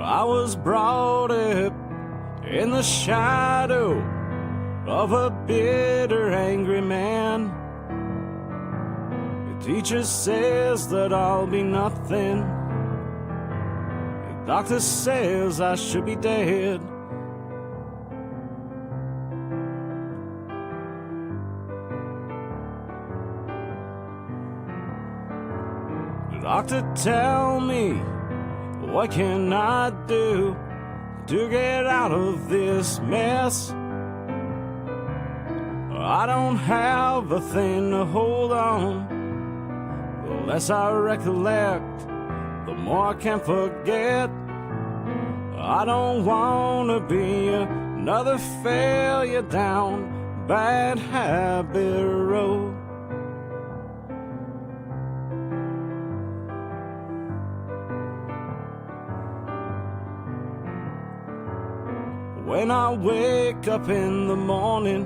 I was brought up in the shadow of a bitter, angry man. The teacher says that I'll be nothing. The doctor says I should be dead. The doctor, tell me, what can I do to get out of this mess? I don't have a thing to hold on. The less I recollect, the more I can forget. I don't want to be another failure down bad habit road. When I wake up in the morning,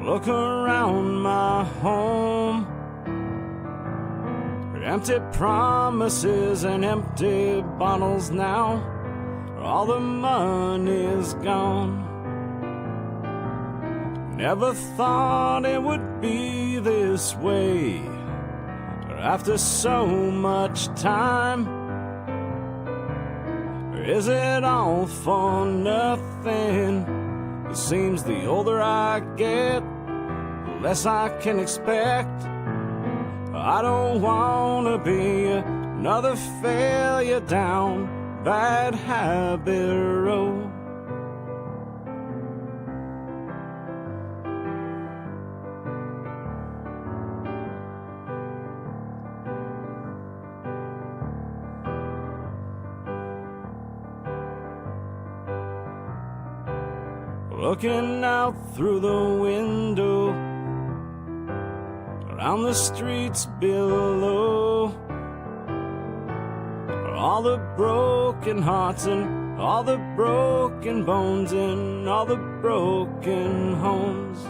look around my home, empty promises and empty bottles now. All the money's gone. Never thought it would be this way. After so much time, is it all for nothing? It seems the older I get, the less I can expect. I don't want to be another failure down bad habit road. Looking out through the window, around the streets below, all the broken hearts and all the broken bones and all the broken homes.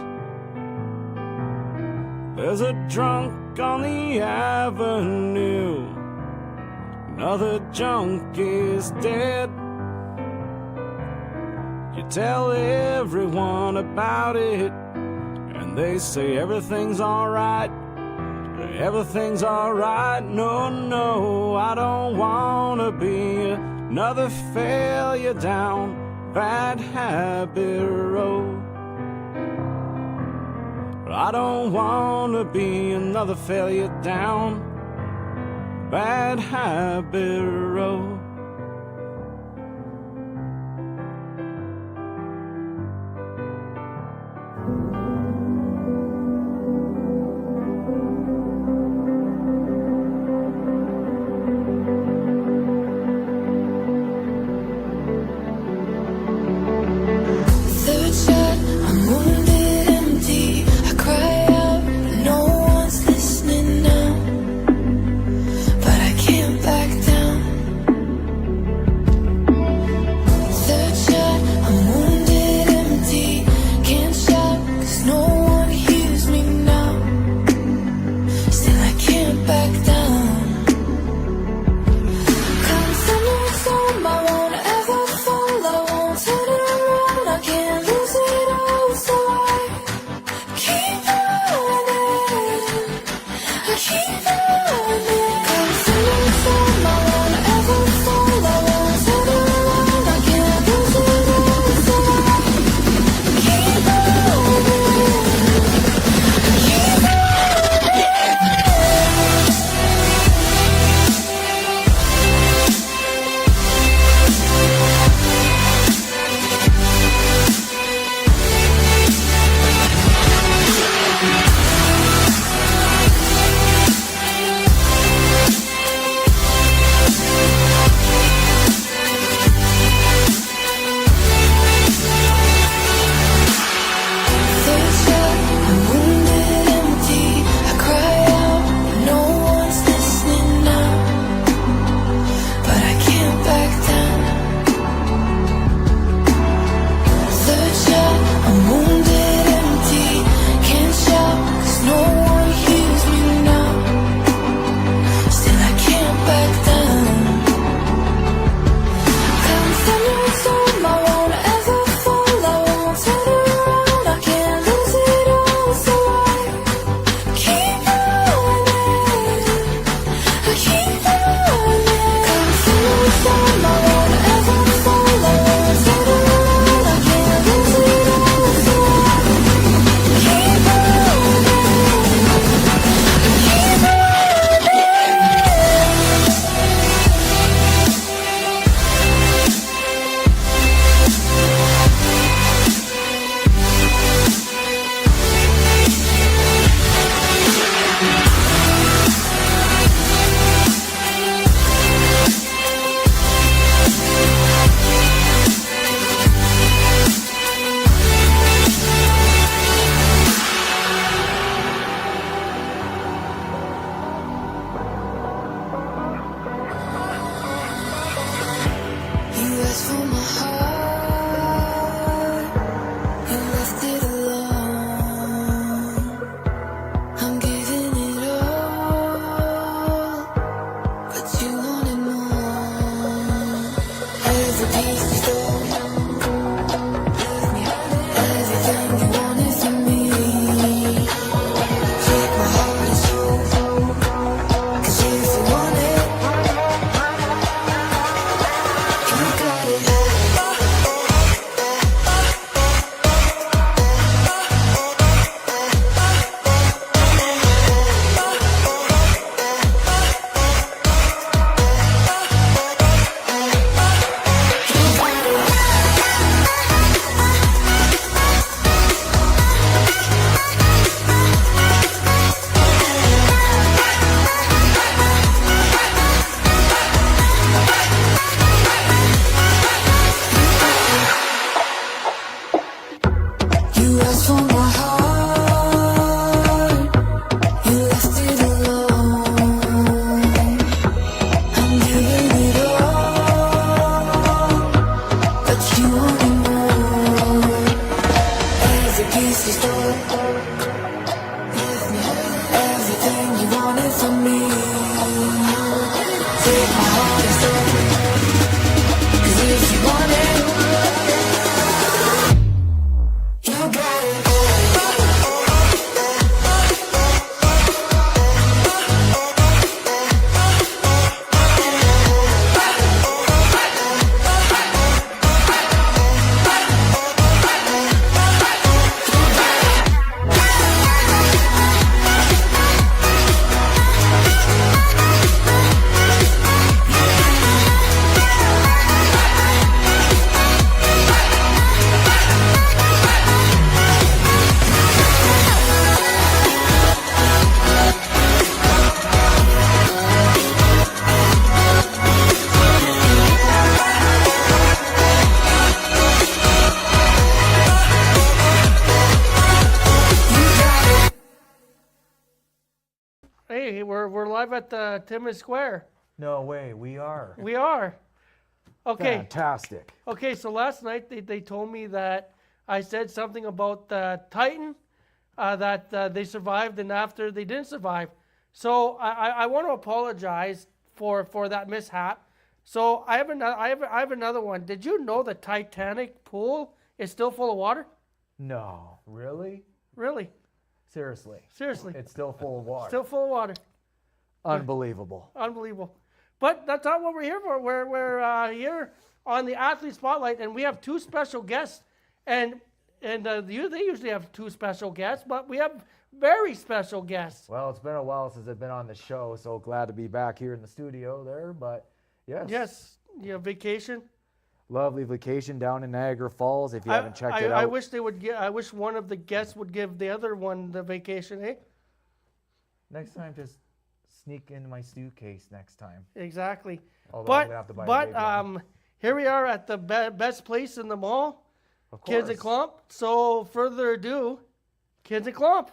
There's a drunk on the avenue, another junkie's dead. You tell everyone about it, and they say everything's alright. Everything's alright. No, no, I don't want to be another failure down bad habit road. I don't want to be another failure down bad habit road. But I can't back down. You asked for my heart, you left it alone. I'm giving it all, but you wanted more. Every piece is stolen, everything you wanted from me. Take my heart and soul, 'cause if you want it, you got it. Hey, we're live at the Timmins Square. No way, we are. We are. Okay. Fantastic. Okay, so last night they told me that I said something about the Titan, that they survived, and after they didn't survive. So I want to apologize for that mishap. So I have another one. Did you know the Titanic pool is still full of water? No, really? Really? Seriously. Seriously. It's still full of water. Still full of water. Unbelievable. Unbelievable. But that's not what we're here for. We're here on the Athlete Spotlight, and we have two special guests. And they usually have two special guests, but we have very special guests. Well, it's been a while since I've been on the show, so glad to be back here in the studio there. But yes. Yes, vacation. Lovely vacation down in Niagara Falls. If you haven't checked it out. I wish they would I wish one of the guests would give the other one the vacation, eh? Next time, just sneak into my suitcase next time. Exactly. Although I'm gonna have to buy a big one. Here we are at the best place in the mall, Of course. KINZ and KLOMP. So further ado, KINZ and KLOMP.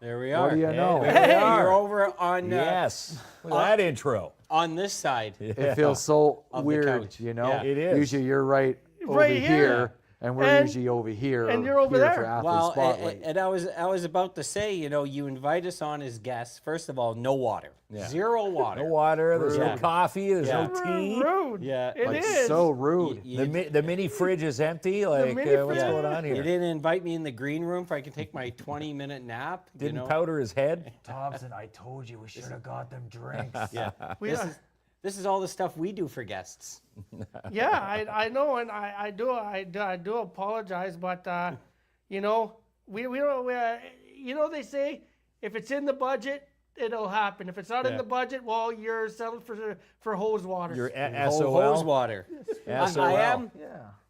There we are. What do you know? There we are. You're over on Yes. Look at that intro. on this side. It feels so Of the weird, couch. you know? Yeah. It is. Usually you're right over Right here. here, and we're And- usually over here. and you're over here there. For Athlete Well, Spotlight. and I was about to say, you invite us on as guests. First of all, no water, Yeah. zero water. No water, there's Yeah. no coffee, there's Yeah. no tea. Rude. Yeah. It Like, is. so rude. The mini fridge is empty. Like, mini what's fridge. going on You here? didn't invite me in the green room so I can take my 20-minute nap. Didn't powder his head. Thompson, I told you we should have got them drinks. Yeah. We This are- is this is all the stuff we do for guests. Yeah, I know, and I do apologize, but we don't. They say if it's in the budget, it'll happen. If it's not in Yeah. the budget, well, you're selling for hose water. Your Hose SOL. water. SOL.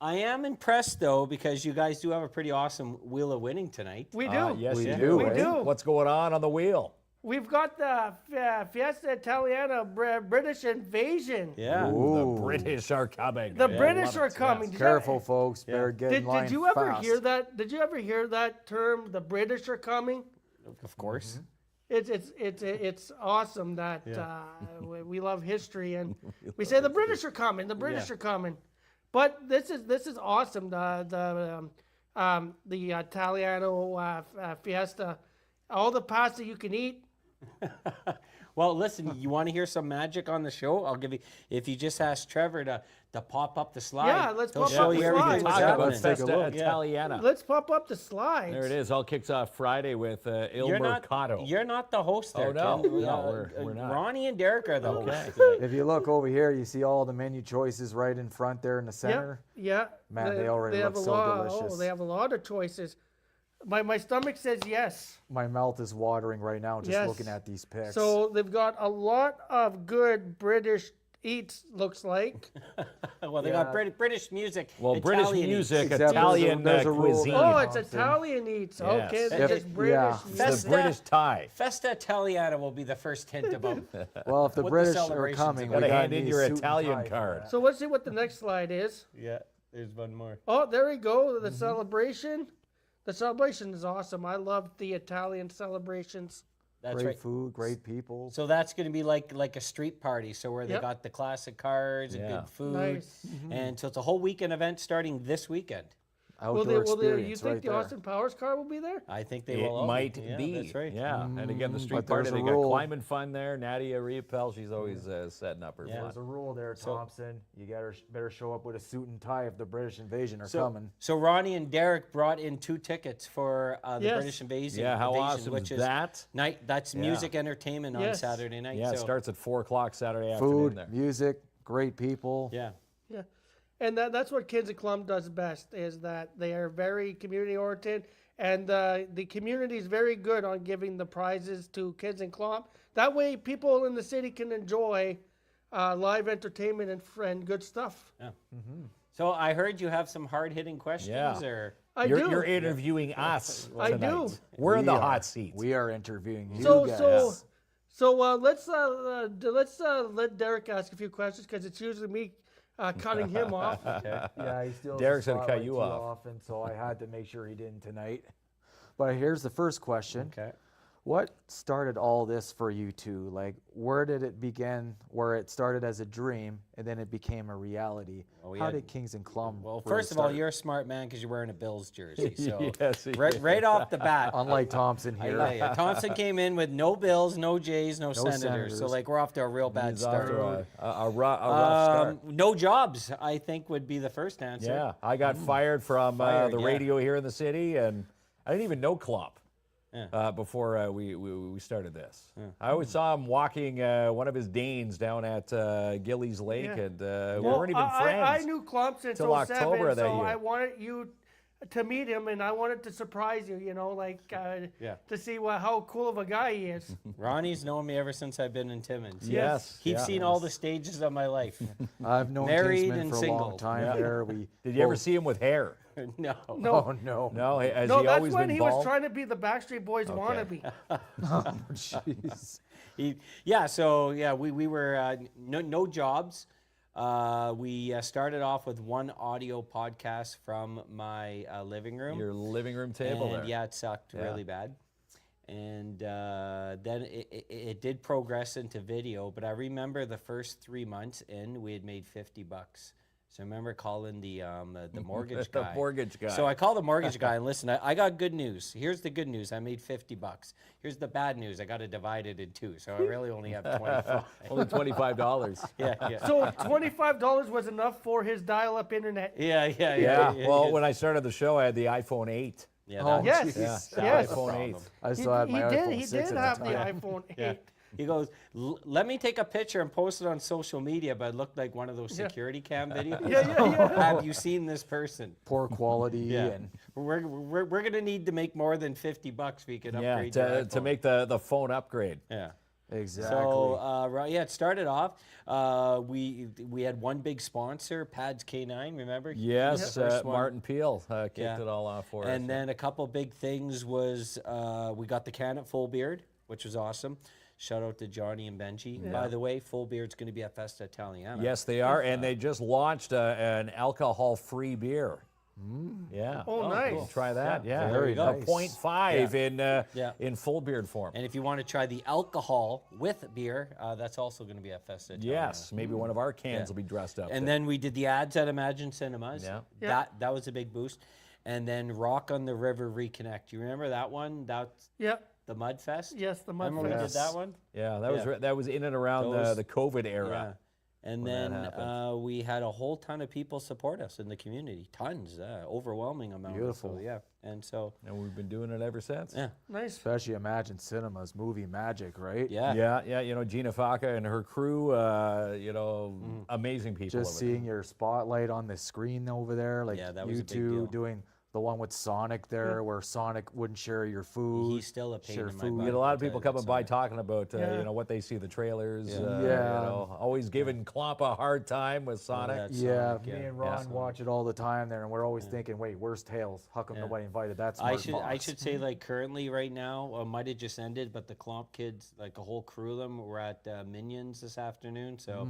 I am impressed though because you guys do have a pretty awesome wheel of winning tonight. We do. Yes, We you do, We eh? do. What's going on the wheel? We've got the Festa Italiana British invasion. Yeah. Ooh. The British are coming. The Yeah, British love are it, coming. yes. Did you- Careful, folks. Better get in line Did you ever fast. hear that? Did you ever hear that term? The British are coming. Of course. It's awesome that we love history and we say the British are coming. The British are coming, but this is awesome. The Italiano Fiesta, all the pasta you can eat. Well, listen, you want to hear some magic on the show? I'll give you, if you just ask Trevor to pop up the slide. Yeah, let's he'll pop show up you the everything slide. that's Talk about happening. Take a Festa look. Italiana. Let's pop up the slides. There it is. All kicks off Friday with Il You're Mercato. not the host there, Oh, no. Ken. No, we're not. Ronnie and Darrick are the Okay. hosts. today. If you look over here, you see all the menu choices right in front there in the Yeah, center. yeah. Man, they already have look a so lot, delicious. Oh, they have a lot of choices. My stomach says yes. My mouth is watering right now just Yes. looking at these pics. So they've got a lot of good British eats. Looks like. Well, they got British music. Well, British Italian music, Except Italian there's a rule cuisine. that- Oh, it's Thompson. Italian eats. Yes. Okay, If- it's British. yeah. meats. It's Festa- the British tie. Festa Italiana will be the first hint about. well, if the what the British are celebration's coming, about. we Gotta got hand in these your suit and Italian tie for card. that. So let's see what the next slide is. Yeah, there's one more. Oh, there we go. The celebration. the celebration is awesome. I love the Italian celebrations. That's great right. food, great people. So that's going to be like a street party. So where they Yep. got the classic cars and Yeah. good food. Nice. And so it's a whole weekend event starting this weekend. Outdoor You experience think right the there. Austin Powers car will be there? I think they It will all might Yeah, be. That's right. Yeah. And again, the street but party, there's they a got rule. climbing fun there. Nadia Riepel, she's always setting up her Yeah. fun. There's a rule there, So- Thompson. You better show up with a suit and tie if the British invasion are coming. So Ronnie and Darrick brought in 2 tickets for the Yes. British invasion. Yeah, how invasion, awesome which is that? Night. That's Yeah. music entertainment on Yes. Saturday night. Yeah, it so, starts at 4 o'clock Saturday afternoon Food, there. music, great people. Yeah. Yeah, and that's what KINZ and KLOMP does best, is that they are very community oriented, and the community is very good on giving the prizes to KINZ and KLOMP. That way, people in the city can enjoy live entertainment and good stuff. So I heard you have some hard-hitting questions, Yeah. or You're interviewing us I tonight. do. We're in We the are. hot seat. We are interviewing you So guys. let's let Darrick ask a few questions, because it's usually me cutting him off. Yeah, he steals Derek's the gonna cut spotlight you too off. often, so I had to make sure he didn't tonight. But here's the first question. okay. What started all this for you two? Like, where did it begin, where it started as a dream and then it became a reality? Well, we How had- did KINZ and KLOMP Well, really first of all, start? you're a smart man because you're wearing a Bills jersey. So Yes, he right off the bat, Unlike Thompson I here. tell ya, Thompson came in with no Bills, no Jays, no Senators. So Senators. like we're off to a real bad He's off start. to a rough start. No jobs, I think, would be the first answer. Yeah, I got fired from Fired, the yeah. radio here in the city, and I didn't even know Klomp Yeah. before we started this. I always saw him walking one of his Danes down at Gillies Lake, Yeah. and we Well, weren't even friends. I knew KLOMP since till 07, October of that so year. I wanted you to meet him, and I wanted to surprise you, Yeah. to see how cool of a guy he is. Ronnie's known me ever since I've been in Timmins. Yes. He's yeah. seen all the stages of my life. I've known Married Kingsman and for a single. long time Yeah. there. We Did you ever both- see him with hair? No. No, Oh, no. No, has no, he that's always when been he bald? was trying to be the Backstreet Boys wannabe. Jeez. We were no jobs. We started off with one audio podcast from my living room. Your living room table and there. yeah, it sucked really bad. And then it did progress into video, but I remember the first 3 months in, we had made $50. So I remember calling the mortgage The guy. mortgage guy. So I called the mortgage guy and listen, I got good news. Here's the good news. I made $50. Here's the bad news. I got to divide it in 2. So I really only have 25. Only $25. yeah. So $25 was enough for his dial-up internet. Yeah. Yeah. Well, when I started the show, I had the iPhone 8. Yeah, Oh, that- Yes, jeez. Yeah, yes. iPhone 8. I He, still had my iPhone he 6 did at have the the time. iPhone 8. Yeah. He goes, let me take a picture and post it on social media, but it looked like one of those security cam videos. Yeah. Have you seen this person? Poor quality Yeah. and We're going to need to make more than $50 if we can Yeah, upgrade your to iPhone. make the phone upgrade. Yeah. exactly. So it started off. We had one big sponsor, Pads K9. Remember? He was Yes, the first one. Martin Peel kicked Yeah. it all off for us. And then a couple big things was we got the can at Full Beard, which was awesome. Shout out to Johnny and Benji. By the way, Full Beard's going to be at Festa Italiana. Yes, they are, and they just launched an alcohol-free beer. Yeah. Oh, nice. Cool. Try that. Yeah. Very A nice. 0.5 in full beard form. And if you want to try the alcohol with beer, that's also going to be at Festa Italiana. Yes, maybe one of our cans will be dressed up. And then we did the ads at Imagine Cinemas. Yeah. That was a big boost. And then Rock on the River Reconnect. You remember that one? That's Yep. the Mud Fest? Yes, the Mud Remember we did Fest. that one? yeah, that was in and around Those- the COVID Yeah. era. And when that then happened. we had a whole ton of people support us in the community. Tons, overwhelming amount. Beautiful. So, yeah. And so, And we've been doing it ever since. yeah. Nice. Especially Imagine Cinemas, movie magic, right? Yeah. Yeah, you know, Gina Faca and her crew, amazing people. Just over there. seeing your spotlight on the screen over there, like Yeah, that was you a big two deal. doing the one with Sonic there, where Sonic wouldn't share your food. He's still a pain share in my food. We butt. get a lot of I'll people tell you coming that, by so. talking about Yeah. what they see the trailers. Yeah. Yeah. Always giving Klomp a hard time with Sonic. that's- Yeah, Sonic, me yeah. and Ron Yeah. watch it all the time there, and we're always thinking, wait, where's Tails? How come nobody invited that I smart should boss? say like currently right now, might have just ended, but the Klomp kids, like a whole crew of them, were at Minions this afternoon. So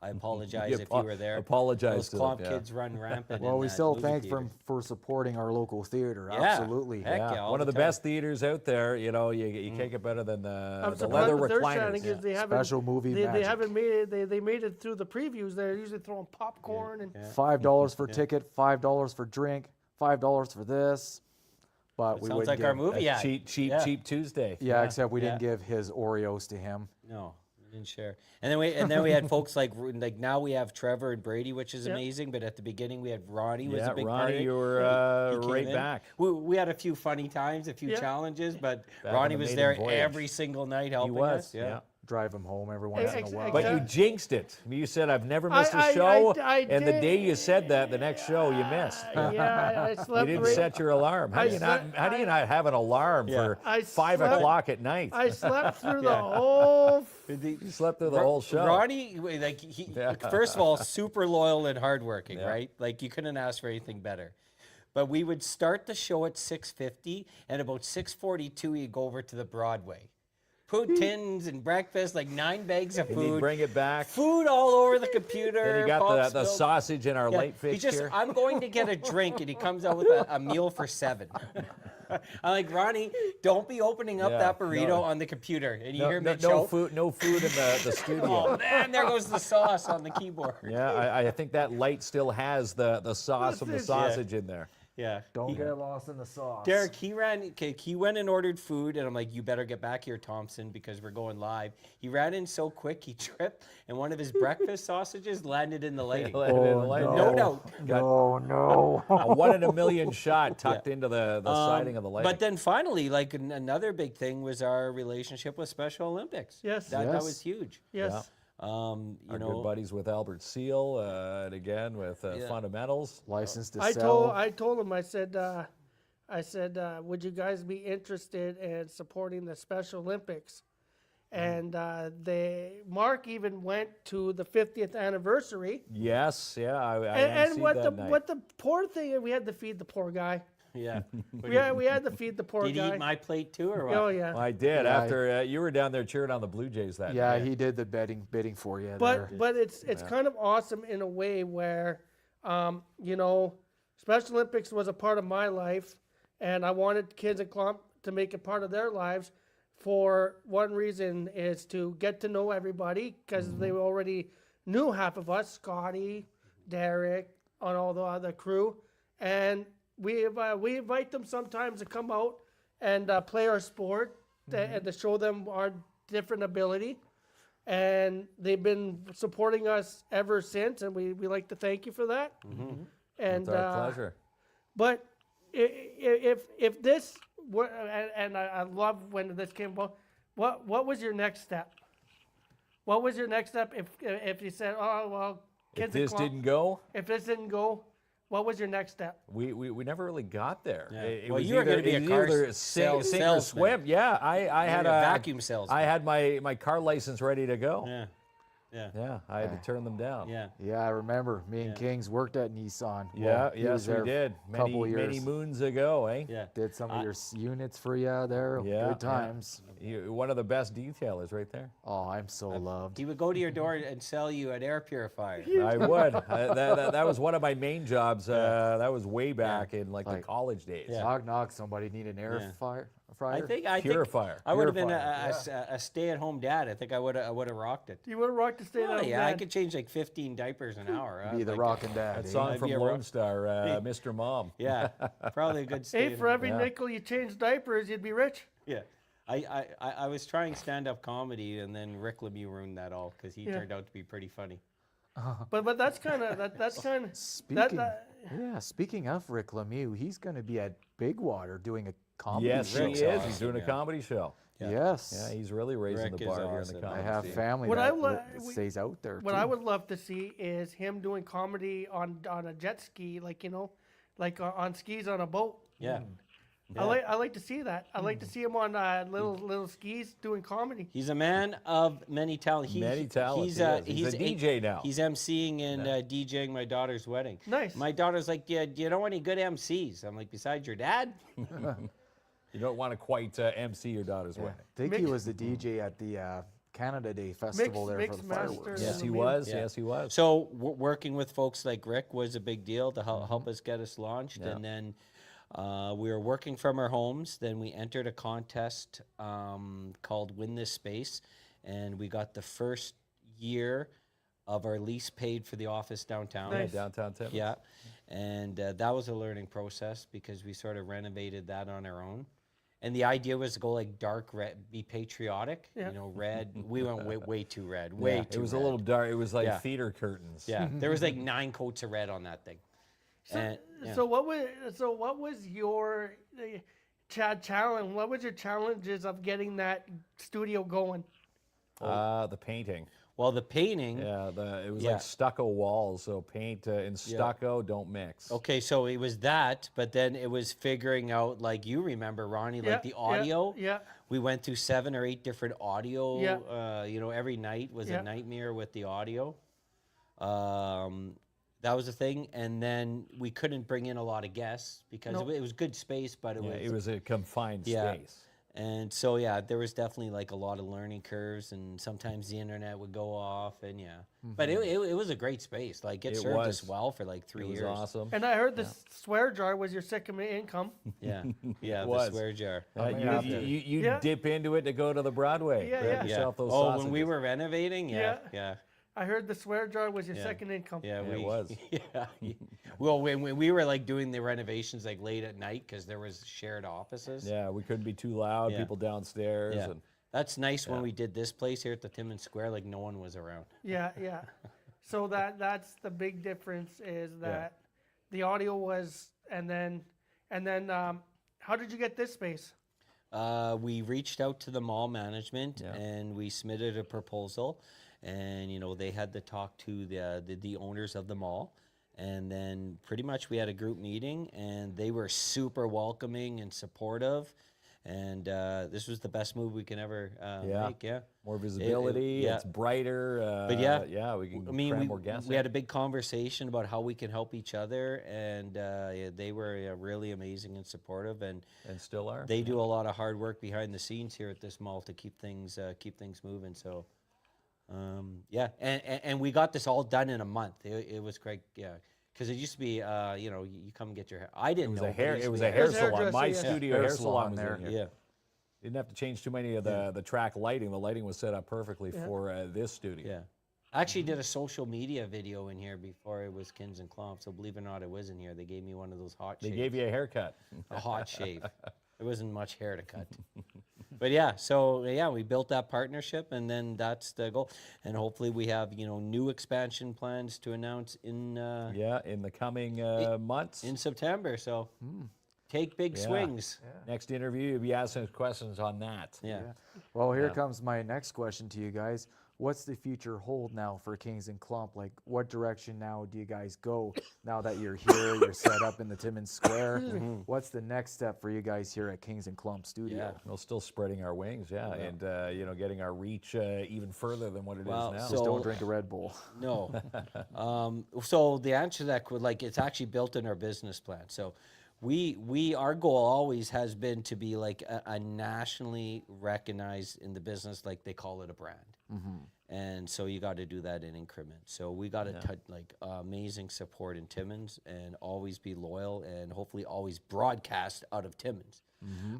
I apologize if you were there. apologize Those to them, KLOMP yeah. kids run rampant. Well, in we that still movie thank theater. them for supporting our local theater. Yeah, Absolutely. heck Yeah, all one of the time. best theaters out there. You know, you can't get better than I'm the leather surprised they're recliners. shining is they haven't, Special movie they magic. haven't made it. They made it through the previews. They're usually throwing popcorn and $5 for ticket, $5 for drink, $5 for this. But we Sounds wouldn't like give, our movie ad. Cheap Tuesday. Yeah, except we didn't yeah. give his Oreos to him. No, we didn't share. And then we had folks like now we have Trevor and Brady, which is Yep. amazing. But at the beginning we had Ronnie was Yeah, a big part Ronnie, of it. you were He came right in. back. We had a few funny times, a few Yeah. challenges, but Back Ronnie on the was maiden there voyage. every single night He helping was. us. Yeah. Drive him home every once in a while. But you Exact- jinxed it. You said, I've never missed I- a show. I and the day did. you said that, the next show you missed. yeah, I You slept. didn't right- set your alarm. How I do you not? slept- How do you not have an alarm for I 5 slept- o'clock at night? I slept through the whole. You slept through the whole show. Ronnie, like first of all, super loyal and hardworking, Yeah. right? Like you couldn't ask for anything better. But we would start the show at 6:50, and about 6:42, he'd go over to the Broadway. Food tins and breakfast, like 9 bags of And he'd food. bring it back. Food all over the computer. Then he got pops, the milk. sausage in our Yeah, light he fixture. just, I'm going to get a drink, and he comes out with a meal for 7. I'm like, Ronnie, don't be opening up Yeah, that burrito no. on the computer. And you no, hear no, me no choke. food in the studio. Oh man, there goes the sauce on the keyboard. Yeah, I think that light still has the sauce from the That's it. sausage in there. Yeah. Don't get lost in the sauce. Darrick, he went and ordered food, and I'm like, you better get back here, Thompson, because we're going live. He ran in so quick, he tripped, and one of his breakfast sausages landed in the lighting. No doubt. No. A 1 in a million shot tucked into the siding of the lighting. But then finally, like another big thing was our relationship with Special Olympics. Yes. That Yes. was huge. Yes. You our know, good buddies with Albert Seal, and again with Fundamentals. License to I sell. told him. I said, would you guys be interested in supporting the Special Olympics? And Mark even went to the 50th anniversary. Yes, yeah, I And emceed what that night. what the poor thing, we had to feed the poor guy. yeah. We had to feed the poor Did he guy. eat my plate too, or what? Oh yeah. I did. Yeah, After you were down there cheering on the Blue Jays that Yeah, night. he did the bidding for you there. But it's kind of awesome in a way where, you know, Special Olympics was a part of my life, and I wanted KINZ and KLOMP to make it part of their lives. For one reason is to get to know everybody because they already knew half of us, Scotty, Darrick, and all the other crew, and we invite them sometimes to come out and play our sport and to show them our different ability. And they've been supporting us ever since, and we like to thank you for that. And It's our pleasure. but if this were, and I love when this came about, what was your next step? What was your next step if you said, oh well, If KINZ and this KLOMP, didn't go, if this didn't go, what was your next step? we never really got there. Yeah. It Well, was you were gonna either, be a it was car either sink or salesman. swim. Yeah, I had were a a vacuum salesman. I had my car license ready to go. Yeah. Yeah. Yeah, I had to turn them down. Yeah. yeah, I remember me and Kings worked at Nissan. Yeah, Well, he was yes, we there did. a couple Many years. moons ago, eh? Yeah. Did some of your units for you there. Yeah, Good times. One of the best detailers right there. Oh, I'm so loved. He would go to your door and sell you an air purifier. I would. That was one of my main jobs. That was way back in the Like- college days. Yeah. Knock knock. Somebody need an air Yeah. fryer. I think Purifier. I would have been Purifier, a stay-at-home dad. I think I would have rocked it. You would have rocked to stay Oh, there. yeah, I could change like 15 diapers an hour. be the rockin' dad. That eh? song I'd from be a Lone Star, Mr. Mom. Yeah, probably a good stay. Hey, for every Yeah. nickel you change diapers, you'd be rich. Yeah. I was trying stand-up comedy, and then Rick Lemieux ruined that all because he Yeah. turned out to be pretty funny. But that's kind of that's kind of Speaking of Rick Lemieux, he's going to be at Big Water doing a comedy Yes, show. he is. Rick's He's doing a awesome, yeah. comedy show. Yes. Yeah, he's really raising Rick the is bar here in awesome. the I comedy have scene. family What that stays out there What too. I would love to see is him doing comedy on a jet ski, like on skis on a boat. Yeah. I like to see that. I like to see him on little skis doing comedy. He's a man of many talents. Many talents, He's, he is. He's a DJ now. He's emceeing and DJing my daughter's wedding. Nice. My daughter's like, yeah, do you know any good MCs? I'm like, besides your dad? You don't want to quite MC your daughter's Yeah. wedding. I think he was the DJ at the Canada Day festival there for mixed the master. fireworks. Yes, he Yeah. was. Yeah. Yes, he was. So working with folks like Rick was a big deal to help us get us launched, Yeah. and then we were working from our homes. Then we entered a contest called Win This Space, and we got the first year of our lease paid for the office downtown. Yeah, Nice. downtown Timmins. Yeah, and that was a learning process because we sort of renovated that on our own. And the idea was to go like dark red, be patriotic. Yeah. You know, red. We went way too red. Yeah, Way too it was red. a little dark. It was like Yeah. theater curtains. Yeah, there was like 9 coats of red on that thing. And, yeah. So what was your challenge? What was your challenges of getting that studio going? The painting. Well, the painting. Yeah, it was Yeah. like stucco walls. So paint and stucco don't mix. Okay, so it was that, but then it was figuring out, like you remember, Ronnie, like the audio. Yeah. We went through 7 or 8 different audio. Yeah. You know, every night was Yeah. a nightmare with the audio. That was a thing, and then we couldn't bring in a lot of guests because Nope. it was good space, but It was a confined Yeah. space. And so, yeah, there was definitely like a lot of learning curves, and sometimes the internet would go off, and but it was a great space. Like it It served us was. well for like 3 It was years. awesome. And I heard the swear jar was your second income. Yeah, yeah, the was. swear jar. You Yeah. dip into it to go to the Broadway. Yeah, Grab yeah. yourself those Oh, sausages. when we were renovating, yeah. I heard the swear jar was your Yeah. second income. Yeah, Yeah, it was. Yeah. Well, when we were like doing the renovations like late at night because there was shared offices. Yeah, we couldn't be too loud. Yeah. People downstairs. Yeah. And That's nice when we did this place here at the Timmins Square. Like no one was around. Yeah, yeah. So that's the big difference is that the audio was, and then how did you get this space? We reached out to the mall management Yeah. and we submitted a proposal, and they had to talk to the owners of the mall, and then pretty much we had a group meeting, and they were super welcoming and supportive, and this was the best move we can ever make. Yeah. more visibility. yeah. It's brighter. But yeah, we can I mean, cram more guests. we had a big conversation about how we can help each other, and they were really amazing and supportive, and and still are. they do a lot of hard work behind the scenes here at this mall to keep things moving. So, and we got this all done in a month. It was great, because it used to be, you come and get your hair. I didn't know. It was a It hair was a salon. hairdresser, My yeah. studio Hair hair salon salon was there. in here. Yeah. Didn't have to change too many of the track lighting. The lighting was set up perfectly for this studio. Yeah. I actually did a social media video in here before it was KINZ and KLOMP. So believe it or not, it was in here. They gave me one of those hot They shaves. gave you a haircut. A hot shave. There wasn't much hair to cut. But yeah, so yeah, we built that partnership, and then that's the goal. And hopefully we have, new expansion plans to announce in In the coming months. in September. So take big Yeah. swings. Next interview, you'll be asking us questions on that. Yeah. Well, here comes my next question to you guys. What's the future hold now for KINZ and KLOMP? Like, what direction now do you guys go now that you're here, you're set up in the Timmins Square? What's the next step for you guys here at KINZ and KLOMP Studio? Yeah. Well, still spreading our wings, and getting our reach even further than what it is Well, now. so- Just don't drink a Red Bull. No. So the answer to that would it's actually built in our business plan. So our goal always has been to be like a nationally recognized in the business, like they call it a brand. And so you got to do that in increments. So we got to amazing support in Timmins, and always be loyal, and hopefully always broadcast out of Timmins.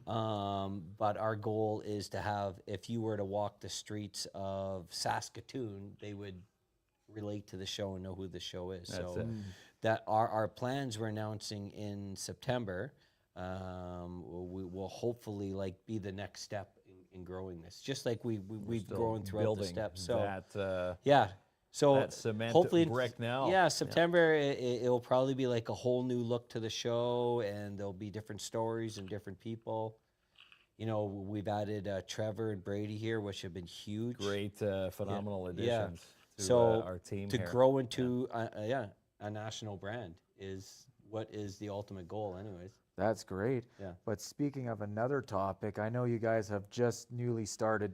But our goal is to have, if you were to walk the streets of Saskatoon, they would relate to the show and know who the show is. That's so it. that our plans we're announcing in September we will hopefully be the next step in growing this, just like we've Still grown throughout the building steps. So that, yeah. So that cement hopefully brick now. Yeah, September it'll probably be like a whole new look to the show, and there'll be different stories and different people. We've added Trevor and Brady here, which have been huge. great, phenomenal additions to So our team to here. grow into a national brand is what is the ultimate goal, anyways. That's great. Yeah. But speaking of another topic, I know you guys have just newly started,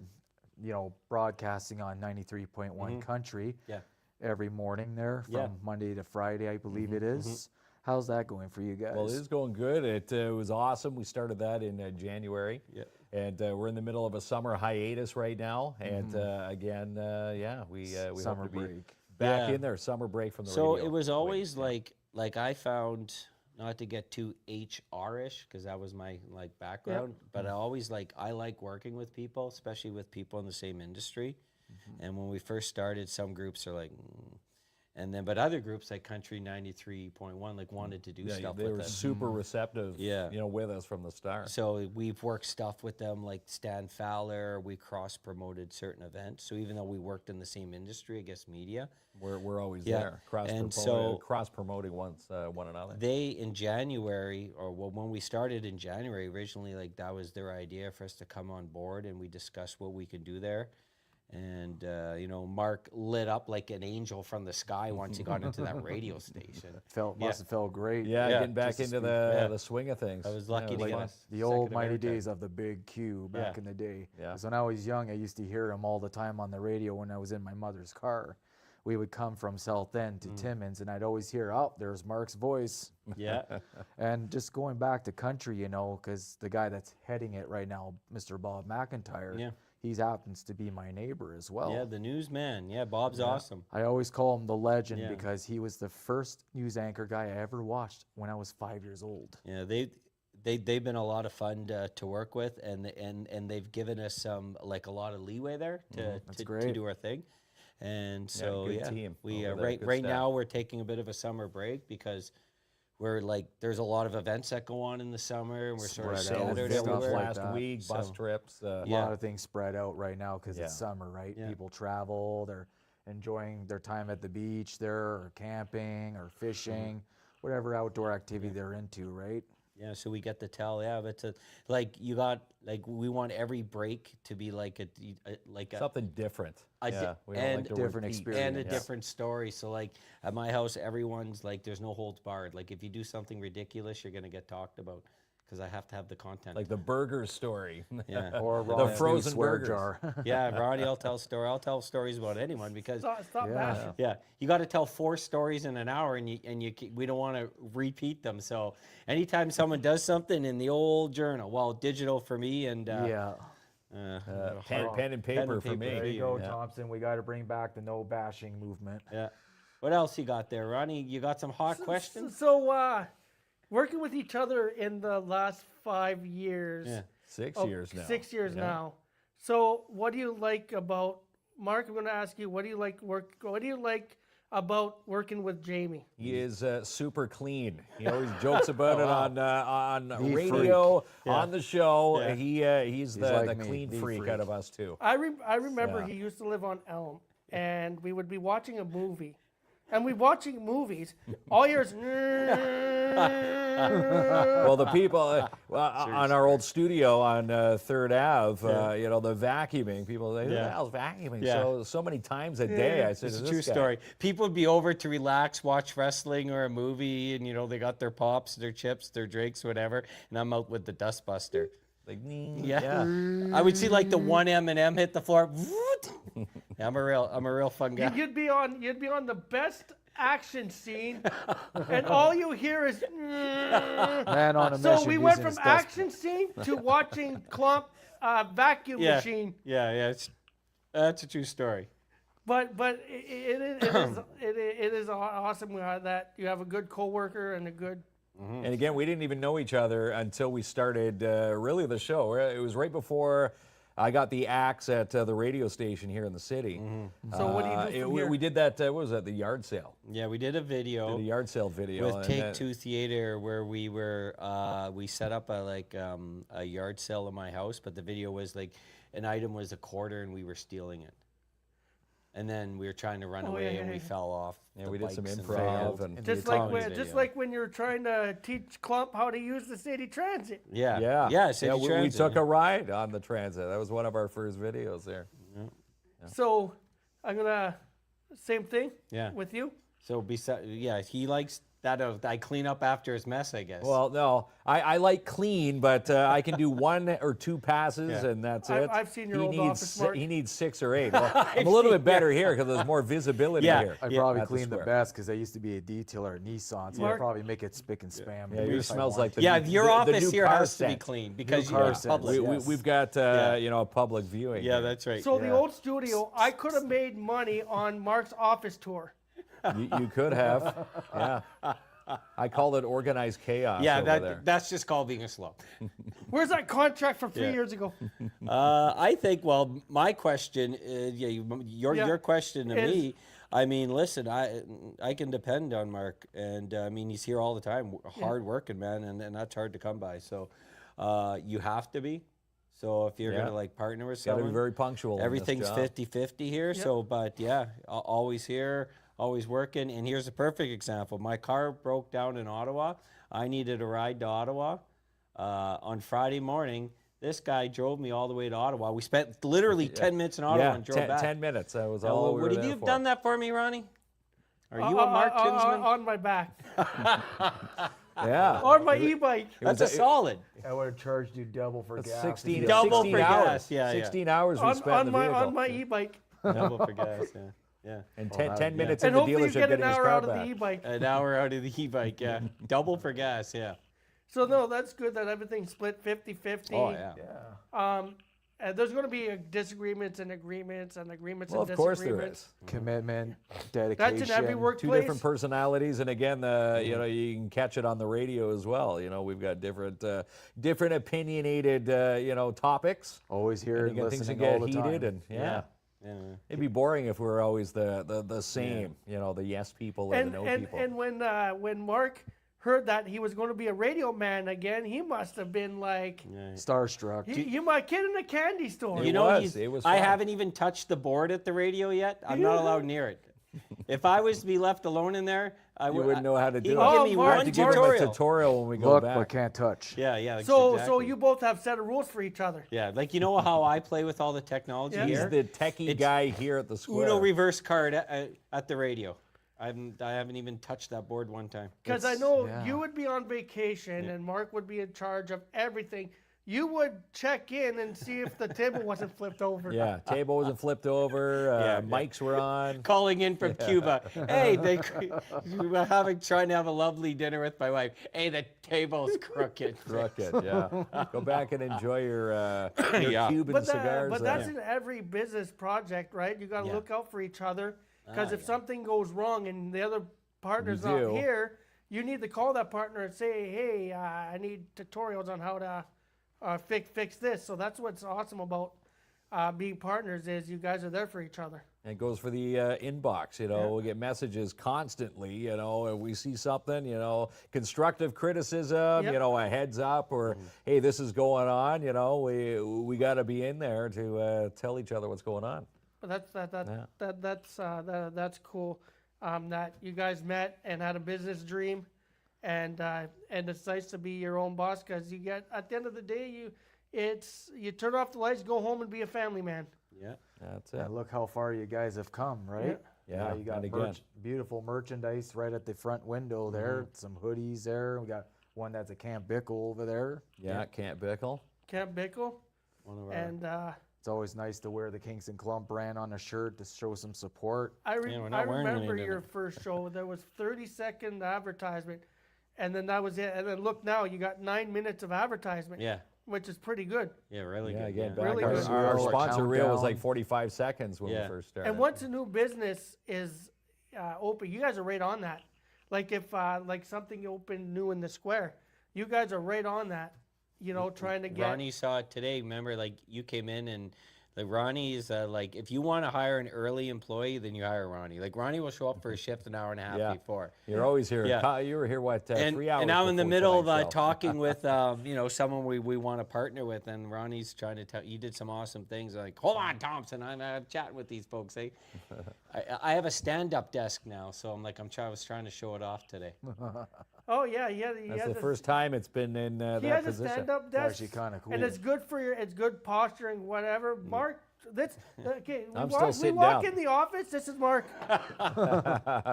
broadcasting on 93.1 Country Yeah. every morning there from Yeah. Monday to Friday, I believe it is. How's that going for you guys? Well, it is going good. It was awesome. We started that in January. Yeah. And we're in the middle of a summer hiatus right now. And again, we hope Summer to be break. back Yeah. in there. Summer break from the So radio. it was always wing, like I found, not to get too HR-ish, because that was my background, but I like working with people, especially with people in the same industry. And when we first started, some groups are like, and then but other groups like Country 93.1 wanted to do Yeah, stuff they with were us. super receptive. Yeah. With us from the start. So we've worked stuff with them like Stan Fowler. We cross-promoted certain events. So even though we worked in the same industry, I guess media, We're always Yeah. there, And so- cross promoting one another. they in January, or when we started in January, originally that was their idea for us to come on board, and we discussed what we could do there. And Mark lit up like an angel from the sky once he got into that radio station. Must have felt great. Yeah, Yeah, getting back just to into speak. the swing of things. I was lucky it to get fun. us. The old second mighty airtime. days of the big Q back Yeah. in the day. Yeah. 'Cause when I was young, I used to hear him all the time on the radio when I was in my mother's car. We would come from South End to Timmins, and I'd always hear, oh, there's Mark's voice. Yeah, And just going back to country, because the guy that's heading it right now, Mr. Bob McIntyre, Yeah. he happens to be my neighbor as well. yeah, the newsman. Yeah, Bob's awesome. I always call him the legend Yeah. because he was the first news anchor guy I ever watched when I was 5 years old. Yeah, they've been a lot of fun to work with, and they've given us some a lot of leeway there to great. do our thing. And so good team we over there, right good right staff. now we're taking a bit of a summer break because we're there's a lot of events that go on in the summer, and we're sort of Spread out, scattered stuff everywhere. like last that. week, bus So- trips. A Yeah. lot of things spread out right now because it's Yeah. summer, right? Yeah. People travel, they're enjoying their time at the beach there, or camping, or fishing, whatever outdoor activity they're into, right? Yeah, so we get to tell, but we want every break to be like a Something different. a di- Yeah, we don't and like to different repeat. experience. and a Yeah. different story. So at my house, everyone's there's no holds barred. If you do something ridiculous, you're gonna get talked about because I have to have the content. Like the burger story. Yeah. Or The Ron's new frozen swear burgers. jar. Yeah, Ronnie, I'll tell stories about anyone because Stop Yeah. bashing. yeah, you got to tell 4 stories in an hour, and we don't want to repeat them. So anytime someone does something in the old journal, well, digital for me, and Yeah. Pen and paper for paper. me. There you go, Yeah. Thompson. We got to bring back the no bashing movement. yeah. What else you got there, Ronnie? You got some hot questions? So, working with each other in the last 5 years. Yeah. 6 Oh, years now. 6 years Yeah. now. So, what do you like about Mark? I'm going to ask you. What do you like about working with Jamie? He is super clean. He always jokes about it on The radio, freak. on the show. Yeah. He's like the me, clean the freak freak. out of us too. I remember Yeah. he used to live on Elm, and we would be watching a movie, and we watching movies. All yours. Well, the people on our old studio on 3rd Ave, the vacuuming, people say, who the Yeah. hell's vacuuming? Yeah. So many times a day. I said, It's a "Is true this guy?" story. People would be over to relax, watch wrestling or a movie, and they got their pops, their chips, their drinks, whatever. And I'm out with the dustbuster. Like, Yeah. I would see the one M&M hit the floor. Yeah, I'm a real fun guy. You'd be on the best action scene, and all you hear is. Man on a So mission we went using from his desk. action scene to watching Klomp vacuum Yeah. machine. Yeah. That's a true story. But it is awesome that you have a good coworker and a good. And again, we didn't even know each other until we started really the show. It was right before I got the axe at the radio station here in the city. So what do you do from we, here? we did that, what was that, the yard sale? Yeah, we did a video. The yard sale video. With and Take then- Two Theater, where we were, we set up a yard sale in my house, but the video was an item was a quarter and we were stealing it, and then we were trying to run away and we fell off. Yeah, the we did some bikes and improv failed. and Just the like Tommy when, video. when you're trying to teach Klomp how to use the city transit. Yeah, City we Transit, took yeah. a ride on the transit. That was one of our first videos there. So I'm gonna same thing Yeah. with you. So he likes I clean up after his mess, I guess. Well, no, I like clean, but I can do 1 or 2 passes, and that's it. I've seen your he old needs office, Mark. he needs 6 or 8. Well, I'm a little bit better here because there's more visibility Yeah. here. I probably at the clean the square. best because I used to be a detailer at Nissan, so I Mark- probably make it spick and spam. Yeah, if yours I smells want. like the yeah, new, your the office new here car has to be scent. clean because car you're scent. public. We've got a public viewing. Yeah, here. that's right. So the Yeah. old studio, I could have made money on Mark's office tour. You could have. Yeah. I call it organized chaos yeah, over there. that's just called being a slob. Where's that contract from 3 Yeah. years ago? I think. Well, my question, your question to Is- me. I mean, listen, I can depend on Mark, and I mean he's here all the time, hard working man, and that's hard to come by. So, you have to be. So if you're Yeah. gonna like partner with Got to someone, be very punctual. in this everything's job. 50-50 here. So, but yeah, always here, always working. And here's a perfect example. My car broke down in Ottawa. I needed a ride to Ottawa on Friday morning. This guy drove me all the way to Ottawa. We spent literally 10 minutes in Ottawa Yeah, and drove 10, back. 10 minutes. That was Now, all. we would were you there have for. done that for me, Ronnie? Are you a Mark Kinsman? On my back. Yeah. On my e-bike. That's a solid. I would have charged you double for That's gas. 16, if Double 16 for hours. gas, yeah, 16 hours we spent in On the my vehicle. on my e-bike. Double for gas, yeah. Yeah. And 10 minutes And in the hopefully you dealership get an getting his hour car out of the back. e-bike. An hour out of the e-bike, yeah. Double for gas, yeah. So no, that's good that everything's split 50-50. Oh, yeah. And there's going to be disagreements and agreements and agreements Well, and of course disagreements. there is. Commitment, dedication. That's in every Two workplace. different personalities, and again, you know, you can catch it on the radio as well. You know, we've got different opinionated, you know, topics. Always here And and again, things listening can all get the heated, time. and yeah. It'd be boring if we were always the same. You know, the yes people or the no people. And when Mark heard that he was going to be a radio man again, he must have been like, Starstruck. you my kid in a candy store. It You know, was. It was I fun. haven't even touched the board at the radio yet. I'm not allowed near it. If I was to be left alone in there, I You wouldn't know how to do he'd it. give Oh, me Mark, I have one to give him a tutorial. tutorial when we go Look back. but can't touch. Yeah, So exactly. you both have set of rules for each other. Yeah, like you know how I play with all the technology Yeah. He's here? the techie It's guy here at the square. Uno reverse card at the radio. I haven't even touched that board one time. Because I know yeah. you would be on vacation and Mark would be in charge of everything. You would check in and see if the table wasn't flipped over. Yeah, table wasn't flipped over. Yeah. Mics were on. Calling in from Cuba. Hey, we were trying to have a lovely dinner with my wife. Hey, the table's crooked. Crooked, yeah. Go back and enjoy your Cuban But, cigars. but there. that's in every business project, right? You got to Yeah. look out for each other. Because if yeah. something goes wrong and the other partner's You not do. here, you need to call that partner and say, hey, I need tutorials on how to fix this. So that's what's awesome about being partners is you guys are there for each other. And it goes for the inbox, you know, we get messages constantly, you know, and we see something, you know, constructive criticism, Yep. you know, a heads up or, hey, this is going on, you know, we got to be in there to tell each other what's going on. But that's cool that you guys met and had a business dream, and it's nice to be your own boss because you get at the end of the day you turn off the lights, go home and be a family man. Yeah. That's it. And look how far you guys have come, right? Yeah, You got and again. beautiful merchandise right at the front window there. Some hoodies there. We got one that's a Camp Bickle over there. Yeah, Camp Bickle. Camp Bickle, One of our, and It's always nice to wear the KINZ and KLOMP brand on a shirt to show some support. I we're not wearing any remember of your it. first show. There was 30-second advertisement, and then that was it. And then look now, you got 9 minutes of advertisement, yeah. which is pretty good. Yeah, really Yeah, good. again, yeah. back Really our, good. our Our sponsor reel was countdown. like 45 seconds when Yeah. we first started. And once a new business is open, you guys are right on that. Like if like something opened new in the square, you guys are right on that. You know, trying to get. Ronnie saw it today. Remember, like you came in and like Ronnie's like if you want to hire an early employee, then you hire Ronnie. Like Ronnie will show up for a shift an hour and a half Yeah. before. You're always here. Yeah. You were here, what, 3 hours And I'm in the before middle of tonight's show. talking with you know someone we want to partner with, and Ronnie's trying to tell you did some awesome things. Like, hold on, Thompson, I'm chatting with these folks. Eh? I have a stand-up desk now, so I'm like I was trying to show it off today. Oh yeah, That's the first time it's been in He that has a position. stand-up desk, actually kinda cool. and it's good for it's good posturing, whatever. Mark That's okay. I'm We still walk, sitting we walk down. in the office. This is Mark.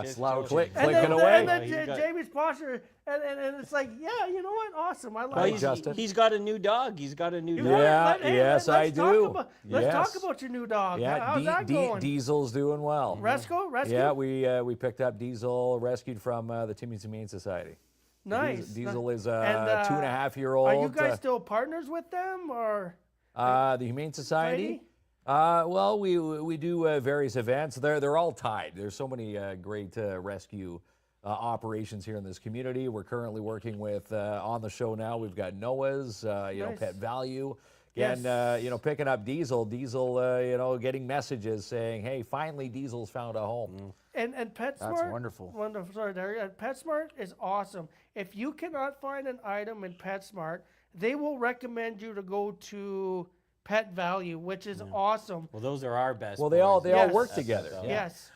Slouch. Click, And clicking then, away. and then Oh, you got- Jamie's posture, and it's like, yeah, you know what? Awesome. I Well, like Hey, it. Justin. he's got a new dog. He's got a new You dog. want it? Yeah, Hey, yes, I let's talk do. about- Let's Yes. talk about your new dog. Yeah, How's that going? Diesel's doing well. Rescue? Yeah, we picked up Diesel, rescued from the Timmins Humane Society. Nice. Diesel is And, a 2.5-year-old. Are you guys still partners with them, or? The Humane Society? Well, we do various events. They're all tied. There's so many great rescue operations here in this community. We're currently working with on the show now. We've got Noah's, Nice. Pet Value. Yes. And picking up Diesel, getting messages saying, "Hey, finally Diesel's found a home." And PetSmart. That's wonderful. Wonderful. Sorry, Darry. PetSmart is awesome. If you cannot find an item in PetSmart, they will recommend you to go to Pet Value, which is awesome. Well, those are our best. Well, they all Yes. work That's together. so. Yeah. Yes.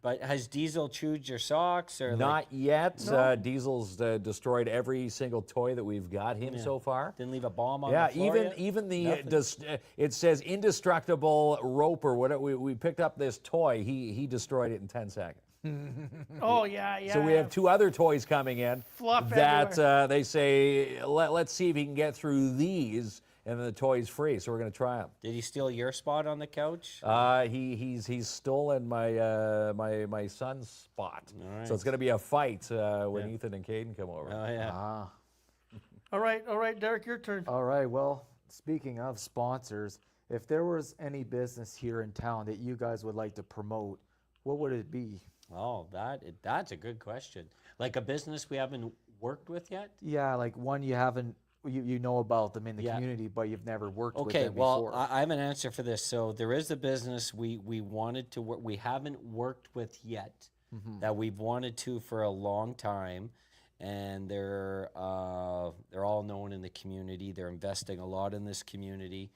But has Diesel chewed your socks or Not yet. No. Diesel's destroyed every single toy that we've got him so far. didn't leave a bomb on Yeah, the floor yet? even the Nothing. it says indestructible rope or whatever. We picked up this toy. He destroyed it in 10 seconds. Oh yeah. So we have 2 other toys coming in Fluff that everywhere. they say let's see if he can get through these, and then the toy's free. So we're gonna try them. Did he steal your spot on the couch? He's stolen my son's spot. All So it's gonna be a fight when Ethan and Caden come over. Oh yeah. Ah. All right, Derek, your turn. All right. Well, speaking of sponsors, if there was any business here in town that you guys would like to promote, what would it be? Oh, that's a good question. Like a business we haven't worked with yet? Yeah, like one you haven't, you know about them in the Yeah. community, but you've never worked with Okay, them well, before. I have an answer for this. So there is a business we wanted to work, we haven't worked with yet, that we've wanted to for a long time, and they're all known in the community. They're investing a lot in this community,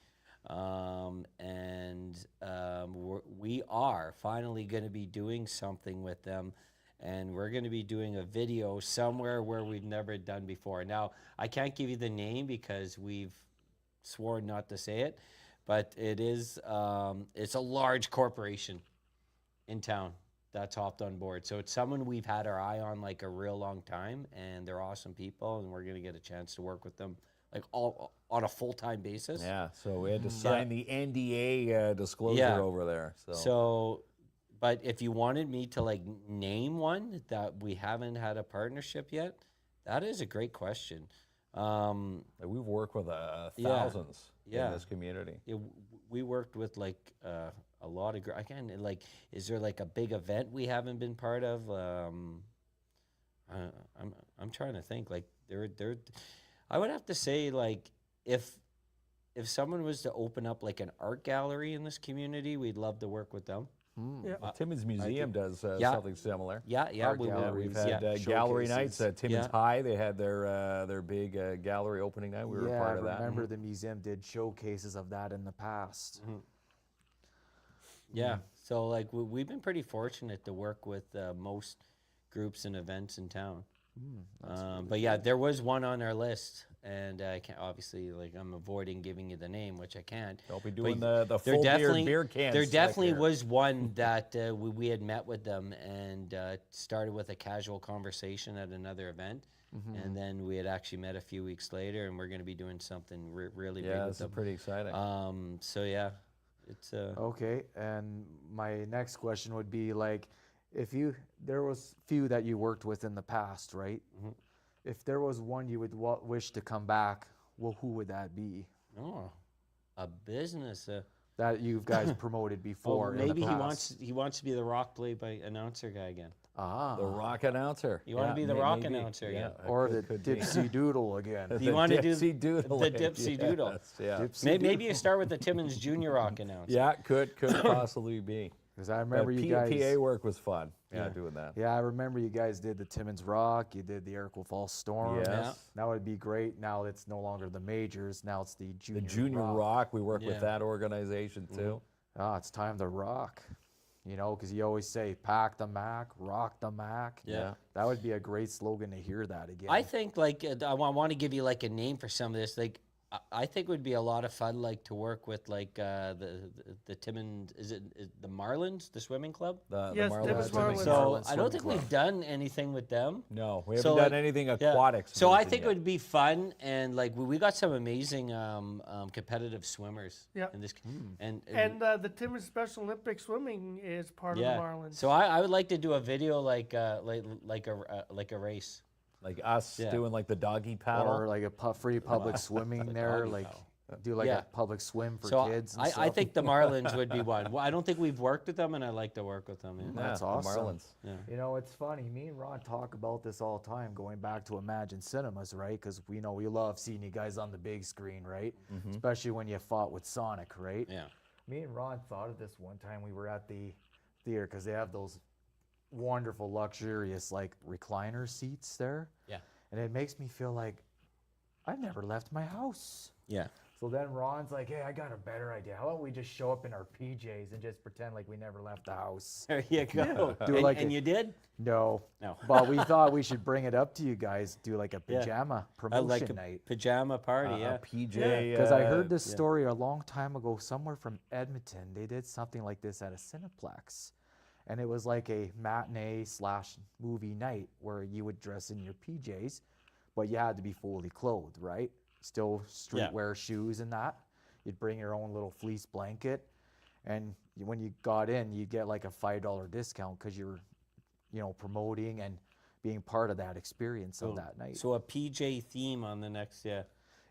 we are finally going to be doing something with them. And we're going to be doing a video somewhere where we've never done before. Now, I can't give you the name because we've sworn not to say it, but it is it's a large corporation in town that's hopped on board. So it's someone we've had our eye on like a real long time, and they're awesome people, and we're going to get a chance to work with them like all on a full-time basis. Yeah, so we had to sign the NDA disclosure over there. But if you wanted me to like name one that we haven't had a partnership yet, that is a great question. We've worked with thousands in this community. We worked with like a lot of again, like, is there like a big event we haven't been part of? I'm trying to think. Like I would have to say, like, if someone was to open up like an art gallery in this community, we'd love to work with them. Yeah. Timmins Museum does something similar. Yeah, Art we galleries. We've had Yeah. gallery Showcases. nights at Timmins Yeah. High. They had their big gallery opening night. We were yeah, part of I that. remember the museum did showcases of that in the past. Yeah. So like we've been pretty fortunate to work with most groups and events in town. But yeah, there was one on our list, and I can't obviously, like, I'm avoiding giving you the name, which I can't. Don't be But doing the there full definitely beer cans. there like definitely there. was one that we had met with them and started with a casual conversation at another event, and then we had actually met a few weeks later, and we're going to be doing something really big Yeah, with this is them. pretty exciting. So yeah, it's Okay, and my next question would be like, there was few that you worked with in the past, right? If there was one you would wish to come back, well, who would that be? a business. That you guys promoted before? in the maybe past? he wants to be the rock play by announcer guy again. Ah, the rock announcer. You wanna be the rock announcer again? or the Dipsy Doodle again. Do you want to do Dipsy Doodle? the Dipsy Doodle? Yes, yeah. Dipsy Maybe you start with the Timmins Junior Rock announcer. Yeah, could possibly be. Because I remember you guys. PA work was fun. Yeah, doing that. Yeah, I remember you guys did the Timmins Rock. You did the Eric Falls Storm. Yes. Yeah. That would be great. Now it's no longer the majors. Now it's the junior. The Junior Rock. Rock, we work Yeah. with that organization too. Ah, it's time to rock. You know, because you always say, "Pack the Mac, rock the Mac." Yeah. That would be a great slogan to hear that again. I think like I want to give you like a name for some of this. Like I think it would be a lot of fun, like to work with like the Timmins. Is it the Marlins, the swimming club? Yes, Marlins. Timmins Marlins. So Marlins I don't Swimming think Club. we've done anything with them. No, we So, haven't done like, anything yeah. aquatics. So I with think it yet. would be fun, and like we got some amazing competitive swimmers. Yeah. In this, And the Timmins Special Olympic swimming is part yeah. of the Marlins. So I would like to do a video like a race. like us Yeah. doing like the doggy paddle. Or like a free public swimming there, doggy like paddle. do like Yeah. a public swim for So kids. And I stuff. think the Marlins would be one. Well, I don't think we've worked with them, and I like to work with them. Yeah. That's the awesome. Marlins. You know, it's funny. Me and Ron talk about this all the time, going back to Imagine Cinemas, right? Because we know we love seeing you guys on the big screen, right? Especially when you fought with Sonic, right? Yeah. Me and Ron thought of this one time. We were at the theater because they have those wonderful, luxurious, like recliner seats there. Yeah. And it makes me feel like I've never left my house. Yeah. So then Ron's like, hey, I got a better idea. How about we just show up in our PJs and just pretend like we never left the house? There you go. Do and like and a- you did? No. No. But we thought we should bring it up to you guys, do like a Yeah. pajama I promotion like a night. pajama party. Yeah. A PJ. Because I heard this story a long time ago, somewhere from Edmonton. They did something like this at a Cineplex. And it was like a matinee / movie night where you would dress in your PJs, but you had to be fully clothed, right? Still streetwear shoes and that. You'd bring your own little fleece blanket. And when you got in, you'd get like a $5 discount because you're, you know, promoting and being part of that experience of that night. So a PJ theme on the next, yeah.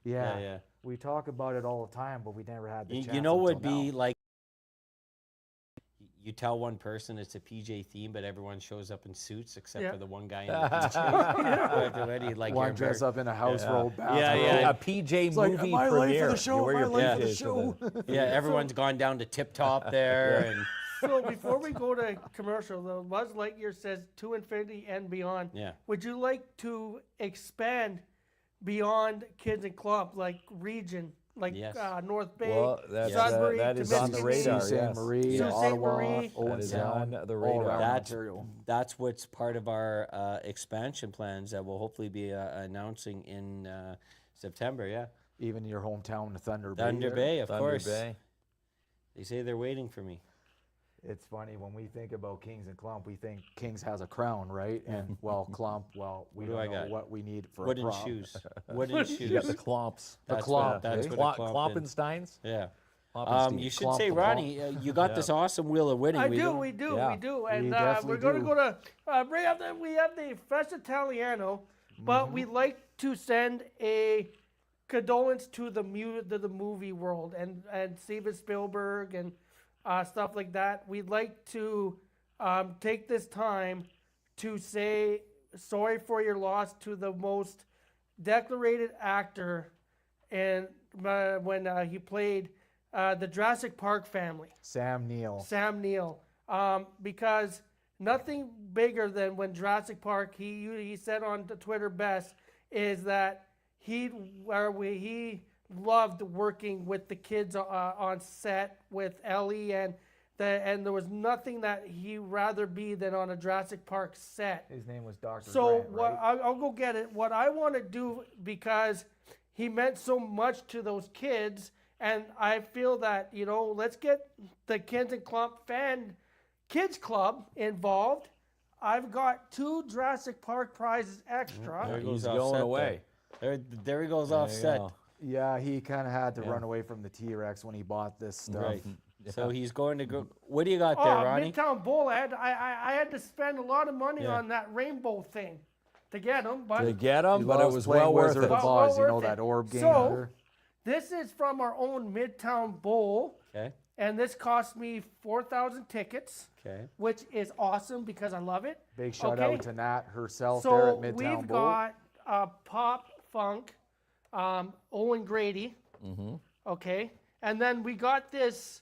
Yeah, yeah. we talk about it all the time, but we never had the chance. You know what would until be now. like, you tell one person it's a PJ theme, but everyone shows up in suits except Yeah. for the one guy in the PJ. Already, like one you're dress very- up in a house robe. Yeah, yeah. A PJ It's like, movie am I late for premiere. the show? You wear Am I your late for the PJs show? Yeah, everyone's gone down to Tip Top there, and So before we go to commercial, though, Buzz Lightyear says to infinity and beyond. Yeah. Would you like to expand beyond KINZ and KLOMP, like region, like Yes. North Bay, Well, that's, Sudbury, that is on the Temiskaming, radar. Sault Ste. Yes. Marie, Sault Ste. Ottawa, Marie. That is Owentown, on the all radar. around That's- Ontario. that's what's part of our expansion plans that we'll hopefully be announcing in September. Yeah, Even your hometown, Thunder Bay. Thunder there. Bay, of Thunder course. Bay. They say they're waiting for me. It's funny when we think about KINZ and KLOMP, we think Kings has a crown, right? And well, KLOMP, well, we What do don't I know got? what we need for Wooden a prop. shoes. Wooden You got shoes. the Klomps. That's Klomp, what, that's eh? what a Klomp is. Klompensteins? Yeah. Klompenstein. You should Klomp say, the Ronnie, you got Yeah. this awesome wheel of winning. I We do, don't- we do, yeah. we do, We and definitely we're going to do. go to we have the Festa Italiana, but we'd like to send a condolence to the movie world and Steven Spielberg and stuff like that. We'd like to take this time to say sorry for your loss to the most decorated actor, and when he played the Jurassic Park family. Sam Neill. Sam Neill, because nothing bigger than when Jurassic Park, he said on the Twitter best, is that he loved working with the kids on set with Ellie, and there was nothing that he'd rather be than on a Jurassic Park set. His name was Dr. So Grant, what right? I'll go get it. What I want to do, because he meant so much to those kids, and I feel that, you know, let's get the KINZ and KLOMP kids club involved. I've got 2 Jurassic Park prizes extra. There he goes He's off going set away. There he goes off There you set. go. Yeah, he kind of had to run away from the T-Rex when he bought this stuff. Right. So he's going to go. What do you got Oh, there, Ronnie? Midtown Bowl. I had to spend a lot of money Yeah. on that rainbow thing to get them, but To get them, He but it loves was playing well worth Wizard it. of Well Oz, you worth know it. that orb game So- there? this is from our own Midtown Bowl, Okay. and this cost me 4,000 tickets, Okay. which is awesome because I love it. Big shout Okay. out to Nat herself there So at Midtown we've Bowl. got Pop Funk, Owen Grady, okay, and then we got this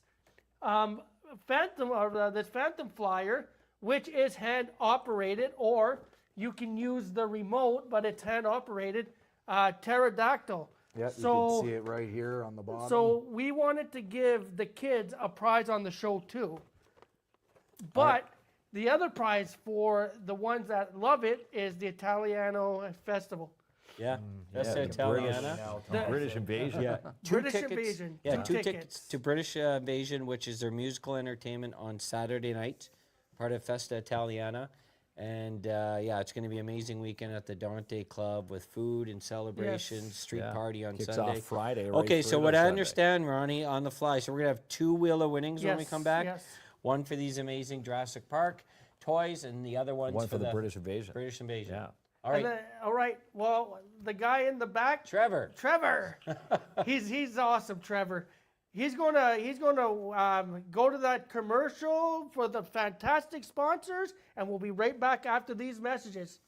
Phantom Flyer, which is hand operated, or you can use the remote, but it's hand operated. Pterodactyl. Yeah, you So- can see it right here on the bottom. So we wanted to give the kids a prize on the show too. But the other prize for the ones that love it is the Italiano Festival. Yeah, Yeah, Festa the Italiana. British invasion. Yeah, British Invasion. Yeah, Two two tickets tickets. to British Invasion, which is their musical entertainment on Saturday night, part of Festa Italiana. And yeah, it's going to be an amazing weekend at the Dante Club with food and celebrations, street Yeah. party on Kicks Sunday. off Friday. Right Okay, through so to what I Sunday. understand, Ronnie, on the fly, so we're going to have 2 wheel of winnings when we Yes, come back. yes. One for these amazing Jurassic Park toys, and the other one's One for the British invasion. British Invasion. Yeah. All And right, then, all right. Well, the guy in the back, Trevor. he's awesome, Trevor. He's gonna go to that commercial for the fantastic sponsors, and we'll be right back after these messages.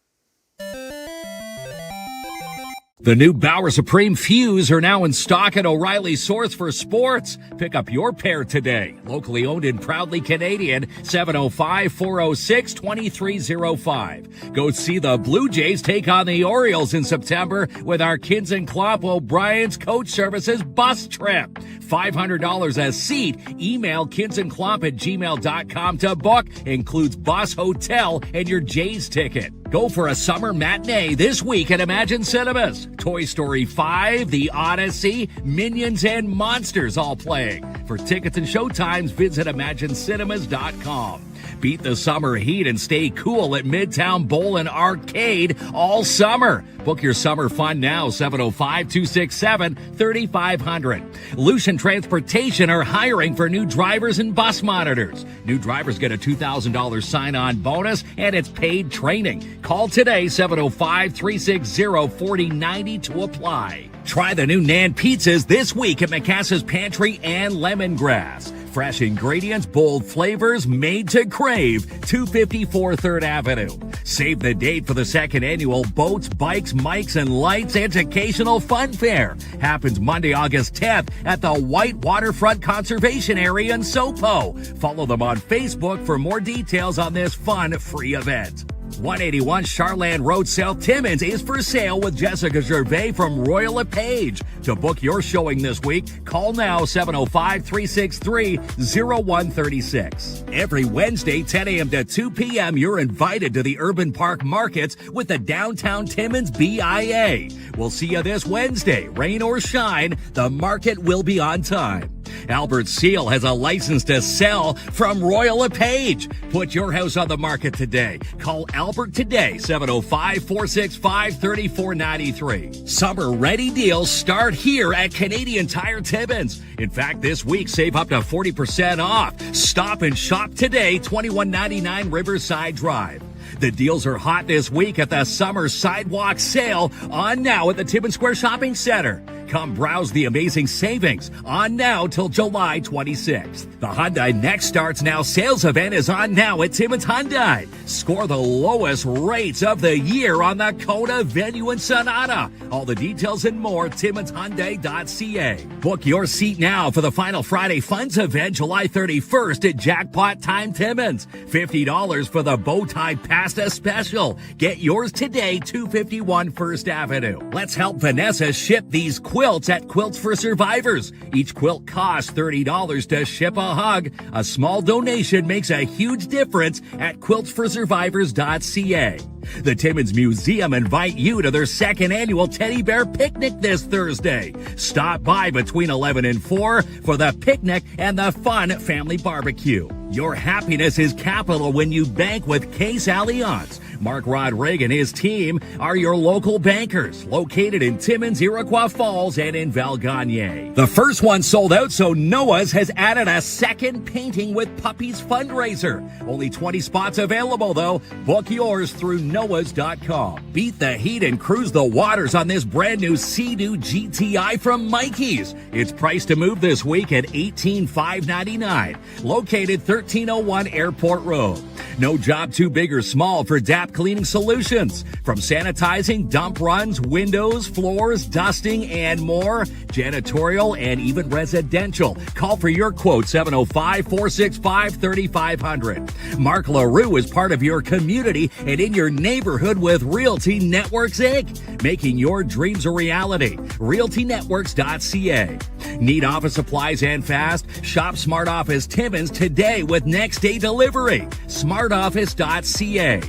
The new Bauer Supreme Fuse are now in stock at O'Reilly's Source for Sports. Pick up your pair today. Locally owned and proudly Canadian, 705-406-2305. Go see the Blue Jays take on the Orioles in September with our KINZ and KLOMP O'Brien's Coach Services bus trip. $500 a seat. Email kinsandklomp@gmail.com to book. Includes bus, hotel, and your Jays ticket. Go for a summer matinee this week at Imagine Cinemas. Toy Story 5, The Odyssey, Minions, and Monsters all playing. For tickets and showtimes, visit ImagineCinemas.com. Beat the summer heat and stay cool at Midtown Bowl and Arcade all summer. Book your summer fun now, 705-267-3500. Lucian Transportation are hiring for new drivers and bus monitors. New drivers get a $2,000 sign-on bonus, and it's paid training. Call today, 705-360-4090 to apply. Try the new Nan pizzas this week at Macassa's Pantry and Lemongrass. Fresh ingredients, bold flavors, made to crave. 254 3rd Avenue. Save the date for the 2nd annual Boats, Bikes, Mics, and Lights Educational Fun Fair. Happens Monday, August 10th at the White Waterfront Conservation Area in Sopo. Follow them on Facebook for more details on this fun, free event. 181 Charland Road, South Timmins is for sale with Jessica Gervais from Royal LePage. To book your showing this week, call now 705-363-0136. Every Wednesday, 10 a.m. to 2 p.m., you're invited to the Urban Park Markets with the Downtown Timmins BIA. We'll see you this Wednesday. Rain or shine, the market will be on time. Albert Seal has a license to sell from Royal LePage. Put your house on the market today. Call Albert today, 705-465-3493. Summer ready deals start here at Canadian Tire Timmins. In fact, this week, save up to 40% off. Stop and shop today, 2199 Riverside Drive. The deals are hot this week at the Summer Sidewalk Sale on now at the Timmins Square Shopping Center. Come browse the amazing savings on now till July 26th. The Hyundai Next Starts Now sales event is on now at Timmins Hyundai. Score the lowest rates of the year on the Kona, Venue, and Sonata. All the details and more, TimminsHyundai.ca. Book your seat now for the final Friday Funds event July 31st at Jackpot Time Timmins. $50 for the Bowtie Pasta Special. Get yours today, 251 First Avenue. Let's help Vanessa ship these quilts at Quilts for Survivors. Each quilt costs $30 to ship a hug. A small donation makes a huge difference at quiltsforsurvivors.ca. The Timmins Museum invite you to their 2nd annual Teddy Bear Picnic this Thursday. Stop by between 11 and 4 for the picnic and the fun family barbecue. Your happiness is capital when you bank with Case Allianz. Mark Rodriguez and his team are your local bankers, located in Timmins, Iroquois Falls, and in Val Gagne. The first one sold out, so Noah's has added a second Painting with Puppies fundraiser. Only 20 spots available, though. Book yours through noahs.com. Beat the heat and cruise the waters on this brand new Sea-Doo GTI from Mikey's. It's priced to move this week at $18,599. Located 1301 Airport Road. No job too big or small for DAP Cleaning Solutions. From sanitizing, dump runs, windows, floors, dusting, and more, janitorial and even residential. Call for your quote, 705-465-3500. Mark LaRue is part of your community and in your neighborhood with Realty Networks Inc., making your dreams a reality. RealtyNetworks.ca. Need office supplies and fast? Shop Smart Office Timmins today with next day delivery. SmartOffice.ca.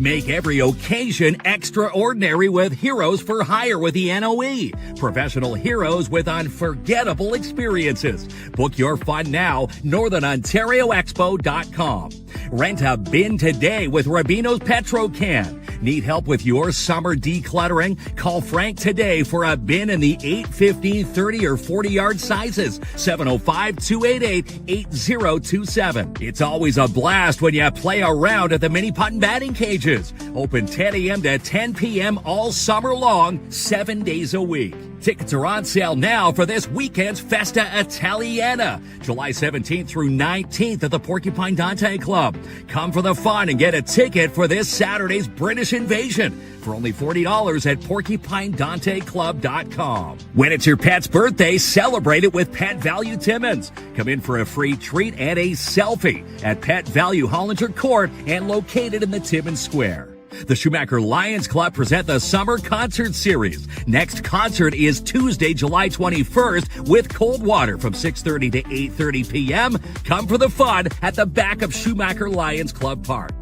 Make every occasion extraordinary with Heroes for Hire with the NOE. Professional heroes with unforgettable experiences. Book your fun now, northernontarioexpo.com. Rent a bin today with Rubino's Petrocan. Need help with your summer decluttering? Call Frank today for a bin in the 8, 15, 30, or 40-yard sizes. 705-288-8027. It's always a blast when you play around at the mini putt and batting cages. Open 10 a.m. to 10 p.m. all summer long, 7 days a week. Tickets are on sale now for this weekend's Festa Italiana, July 17th through 19th at the Porcupine Dante Club. Come for the fun and get a ticket for this Saturday's British Invasion for only $40 at porcupinedanteclub.com. When it's your pet's birthday, celebrate it with Pet Value Timmins. Come in for a free treat and a selfie at Pet Value Hollinger Court and located in the Timmins Square. The Schumacher Lions Club present the Summer Concert Series. Next concert is Tuesday, July 21st with Coldwater from 6:30 to 8:30 p.m. Come for the fun at the back of Schumacher Lions Club Park.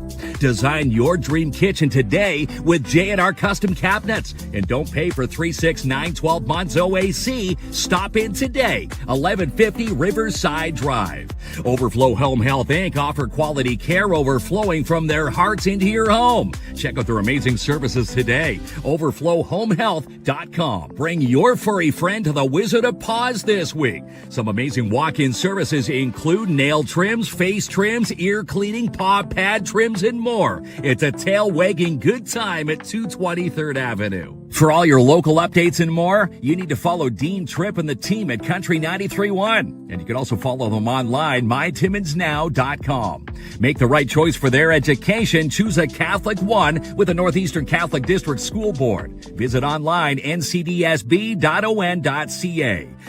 Design your dream kitchen today with J&R Custom Cabinets. And don't pay for 3, 6, 9, 12 months OAC. Stop in today, 1150 Riverside Drive. Overflow Home Health Inc. offer quality care overflowing from their hearts into your home. Check out their amazing services today. Overflowhomehealth.com. Bring your furry friend to the Wizard of Paws this week. Some amazing walk-in services include nail trims, face trims, ear cleaning, paw pad trims, and more. It's a tail-wagging good time at 220 3rd Avenue. For all your local updates and more, you need to follow Dean Tripp and the team at Country 93.1. And you can also follow them online, mytimminsnow.com. Make the right choice for their education. Choose a Catholic one with the Northeastern Catholic District School Board. Visit online, ncdsb.on.ca.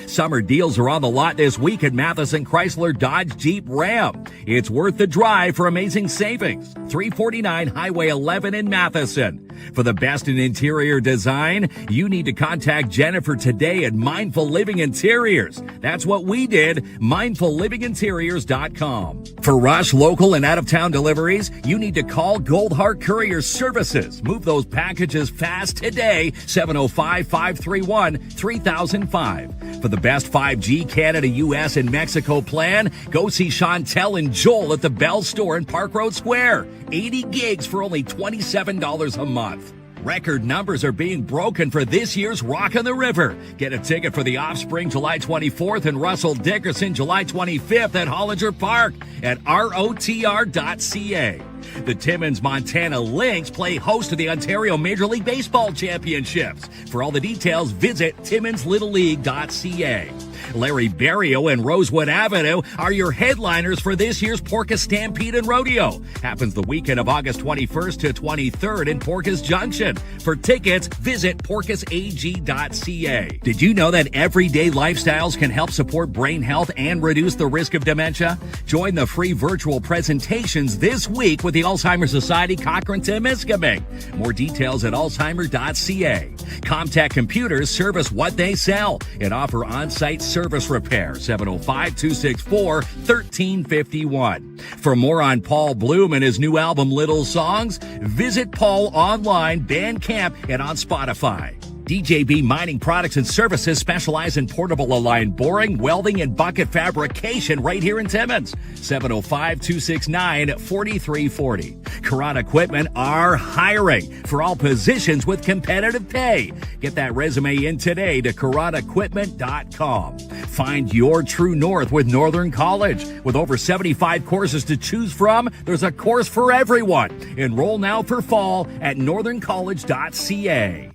Summer deals are on the lot this week at Matheson Chrysler Dodge Jeep Ram. It's worth the drive for amazing savings. 349 Highway 11 in Matheson. For the best in interior design, you need to contact Jennifer today at Mindful Living Interiors. That's what we did, mindfullivinginteriors.com. For rush, local, and out-of-town deliveries, you need to call Goldheart Courier Services. Move those packages fast today, 705-531-3005. For the best 5G Canada, US, and Mexico plan, go see Chantel and Joel at the Bell Store in Park Road Square. 80 gigs for only $27 a month. Record numbers are being broken for this year's Rock on the River. Get a ticket for The Offspring July 24th and Russell Dickerson July 25th at Hollinger Park at rotr.ca. The Timmins Montana Lynx play host to the Ontario Major League Baseball Championships. For all the details, visit timminslittleLeague.ca. Larry Barrio and Rosewood Avenue are your headliners for this year's Porcus Stampede and Rodeo. Happens the weekend of August 21st to 23rd in Porcus Junction. For tickets, visit porcusag.ca. Did you know that everyday lifestyles can help support brain health and reduce the risk of dementia? Join the free virtual presentations this week with the Alzheimer's Society Cochrane-Temiskaming. More details at alzheimer.ca. Comtech Computers service what they sell and offer on-site service repair. 705-264-1351. For more on Paul Bloom and his new album Little Songs, visit Paul online, Bandcamp, and on Spotify. DJB Mining Products and Services specialize in portable aligned boring, welding, and bucket fabrication right here in Timmins. 705-269-4340. Karan Equipment are hiring for all positions with competitive pay. Get that resume in today to karanequipment.com. Find your true north with Northern College. With over 75 courses to choose from, there's a course for everyone. Enroll now for fall at northerncollege.ca.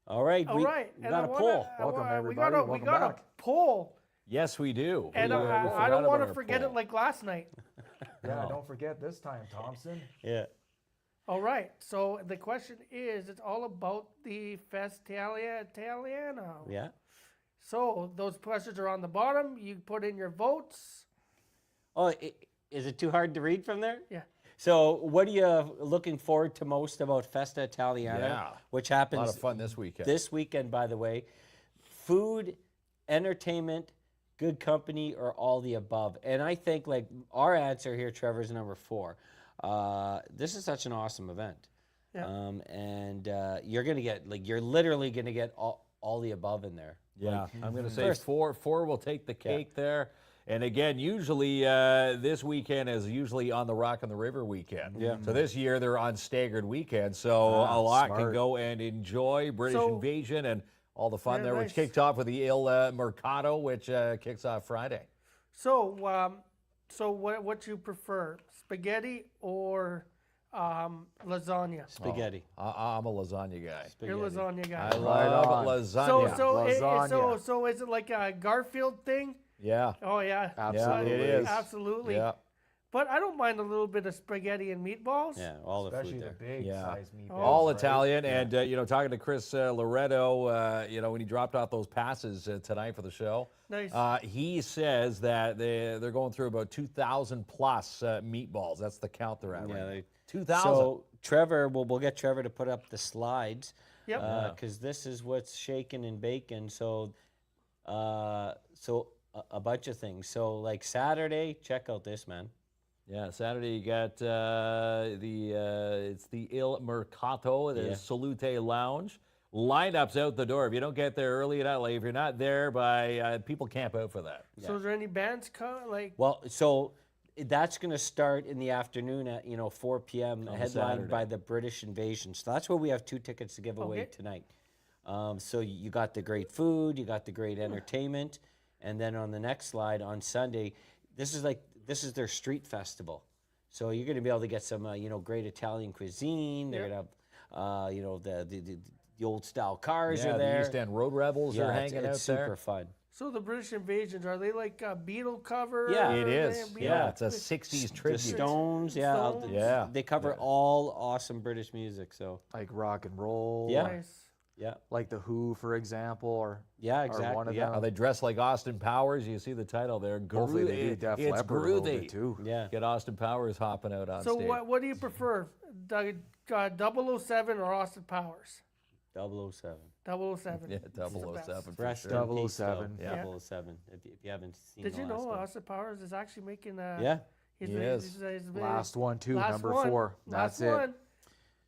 All right, we and got a poll. Welcome, everybody. We Welcome got back. a poll, Yes, we do. and We I forgot don't want about to our forget poll. it like last night. Yeah, don't forget this time, Thompson. Yeah. All right, so the question is, it's all about the Festa Italiana. Yeah. So those questions are on the bottom. You put in your votes. Oh, is it too hard to read from there? Yeah. So, what are you looking forward to most about Festa Italiana, Yeah. which A happens lot of fun this weekend. this weekend, by the way? Food, entertainment, good company, or all the above. And I think like our answer here, Trevor, is number 4. This is such an awesome event. Yeah. And you're gonna get you're literally gonna get all the above in there. Yeah, I'm going to say First- four will take the cake there. And again, usually this weekend is usually on the Rock and the River weekend. Yeah. So this year they're on staggered weekends. So a lot can smart. go and enjoy British So- Invasion and all the fun Yeah, there, nice. which kicked off with the Il Mercato, which kicks off Friday. So, what you prefer, spaghetti or lasagna? Spaghetti. I'm a lasagna guy. You're a lasagna guy. I love on. lasagna. So is it like a Garfield thing? Yeah. Oh yeah, Absolutely. it is. absolutely. Yeah. But I don't mind a little bit of spaghetti and meatballs. Yeah, all the Especially food the there. big Yeah. size meatballs. All right? Italian, and talking to Chris Loretto, when he dropped off those passes tonight for the show, Nice. he says that they're going through about 2,000 plus meatballs. That's the count they're at. Yeah, right? they- 2,000. So Trevor, we'll get Trevor to put up the slides. Yep. Because this is what's shaking and baking. So, a bunch of things. So like Saturday, check out this, man. Yeah, Saturday you got it's the Il Mercato, the Yeah. Salute Lounge. Lineups out the door. If you don't get there early enough, if you're not there by, people camp out for that. So is there any bands like? Well, so that's going to start in the afternoon at 4 p.m. On headlined Saturday. by the British Invasion. So that's where we have 2 tickets to give away Okay. tonight. So you got the great food, you got the great entertainment, and then on the next slide on Sunday, this is their street festival. So you're going to be able to get some great Italian cuisine. They're going to have the old style cars Yeah, are the there. East End Road Rebels are it's hanging out super there. fun. So the British Invasions, are they like a Beatle cover? Yeah. It Are is. they a Yeah, Beatle- it's a 60s The tribute. Stones, Stones. Yeah. They cover all awesome British music. So Like rock and roll. Yeah. Nice. yeah, Like the Who, for example, or yeah, or exactly. one of yeah. them. Are they dressed like Austin Powers? You see the title there. Hopefully they do Def It's Leppard a little groovy. bit too. Yeah. Get Austin Powers hopping out on So stage. what do you prefer, 007 or Austin Powers? 007. 007. Yeah, It's the best. 007 for Rest sure. in peace, 007. though. Yeah. 007. If you haven't seen Did the you last know one. Austin Powers is actually making Yeah. He's, He he's- is. he's- Last one too, last number one. 4. Last That's it. one.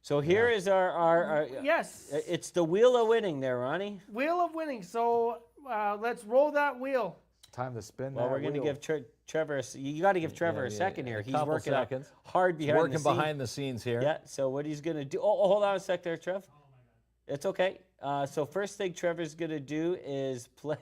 So here is our Yes. it's the wheel of winning there, Ronnie. Wheel of winning. So let's roll that wheel. Time to spin Well, that we're going to wheel. give Trevor. You got to give Trevor a second here. He's couple working seconds. hard He's behind working the scenes. behind the scenes here. Yeah. So what he's going to do? Oh, hold on a sec there, Trev. It's okay. So first thing Trevor's going to do is play.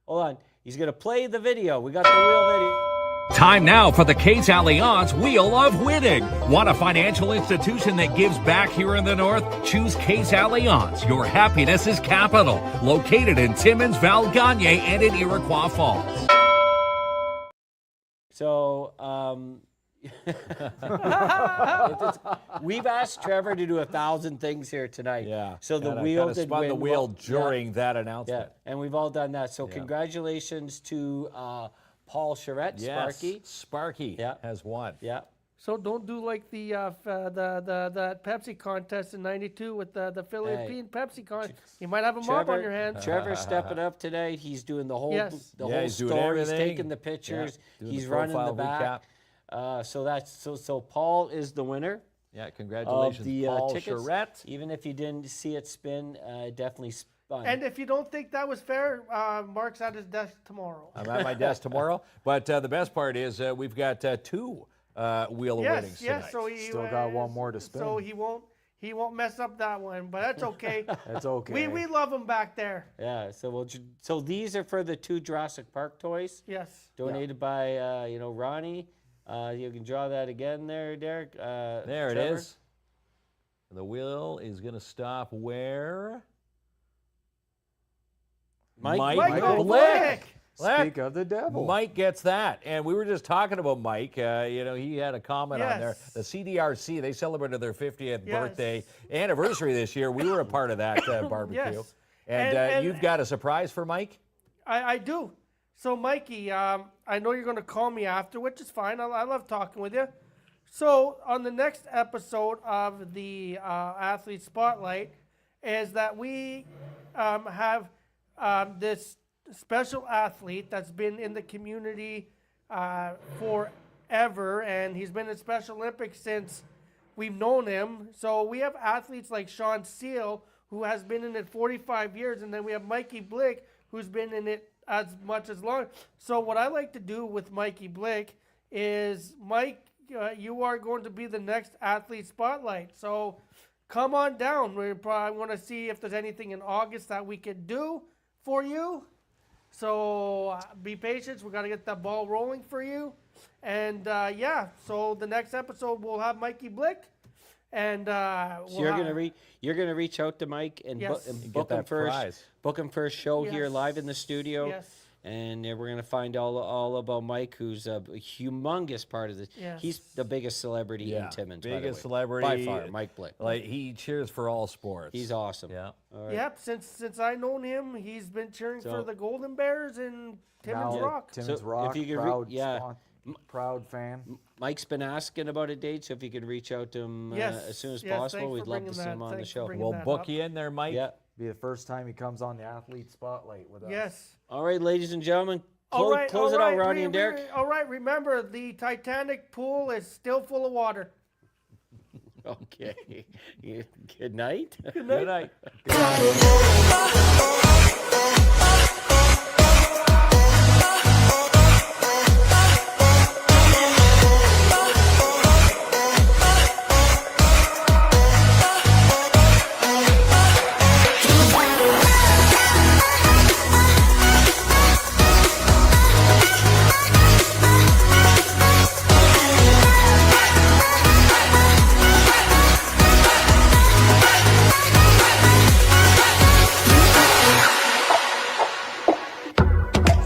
Hold on. He's going to play the video. We got the wheel video. Time now for the KINZ Allianz Wheel of Winning. Want a financial institution that gives back here in the North? Choose KINZ Allianz. Your happiness is capital. Located in Timmins, Val Gagne, and in Iroquois Falls. So we've asked Trevor to do 1,000 things here tonight. Yeah. So the Kinda- wheel kinda did spun the win wheel well. during that Yeah, announcement. and we've all done that. So congratulations to Paul Charette, Yes, Sparky. Sparky Yeah. has won. Yeah. So don't do like the Pepsi contest in '92 with the Philippine Pepsi contest. You might have a mob on your hands. Trevor's stepping up today. He's doing the whole Yes. the Yeah, whole he's doing story. He's everything. taking the pictures. Doing He's the running the profile back. So Paul is the winner. Yeah, Of congratulations, the Paul tickets. Charette. Even if you didn't see it spin, definitely spun. And if you don't think that was fair, Mark's at his desk tomorrow. I'm at my desk tomorrow. But the best part is we've got 2 Wheel of Winnings tonight. Yes. So he Still got one more to spin. So he won't mess up that one, but that's okay. That's okay. we love him back there. Yeah. So these are for the 2 Jurassic Park toys Yes. donated by Ronnie. You can draw that again there, Derek. There it Trevor. is. The wheel is going to stop where? Michael Blick. Speak of the devil. Mike gets that. And we were just talking about Mike. He had a comment on there. Yes. The CDRC, they celebrated their 50th Yes. birthday anniversary this year. We were a part of that barbecue. Yes. And, And- you've got a surprise for Mike? I do. So, Mikey, I know you're going to call me after, which is fine. I love talking with you. So, on the next episode of the Athlete Spotlight, is that we have this special athlete that's been in the community forever, and he's been in Special Olympics since we've known him. So we have athletes like Sean Seal, who has been in it 45 years, and then we have Mikey Blick, who's been in it as much as long. So what I like to do with Mikey Blick is, Mike, you are going to be the next athlete spotlight. So come on down. We probably want to see if there's anything in August that we could do for you. So be patient. We got to get that ball rolling for you. And yeah, so the next episode we'll have Mikey Blick, and So you're gonna reach out to Mike and, Yes. and Get book him that first. prize. Book him for a show here Yes. live in the studio. Yes. And we're gonna find all about Mike, who's a humongous part of this. Yes. He's the biggest celebrity in Timmins. by the biggest way. celebrity by far, Mike Blick. Like he cheers for all sports. He's awesome. Yeah. All right. Yep, since I known him, he's been cheering for So- the Golden Bears and Timmins Now, Rock. Timmins So, Rock, if you could proud fan. Mike's been asking about a date, so if you could reach out to him Yes, as soon as yes, possible, thanks we'd for love to bringing see that. him on the Thanks for show. bringing We'll that book up. you in there, Mike. Yeah. Be the first time he comes on the athlete spotlight with us. Yes. All right, ladies and gentlemen, All right, close all it out, right, Ronnie and Darrick. all right, remember, the Titanic pool is still full of water. Okay. Good night. Good night.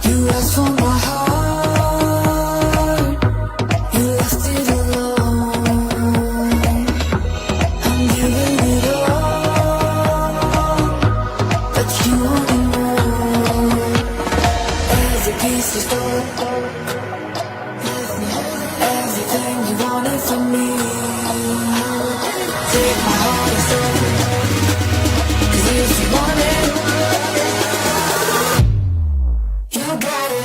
You asked for my heart, you left it alone. I'm giving it all, but you wanted more. Every piece is gone, everything you wanted from me. Take my heart and soul, 'cause if you want it, you got it.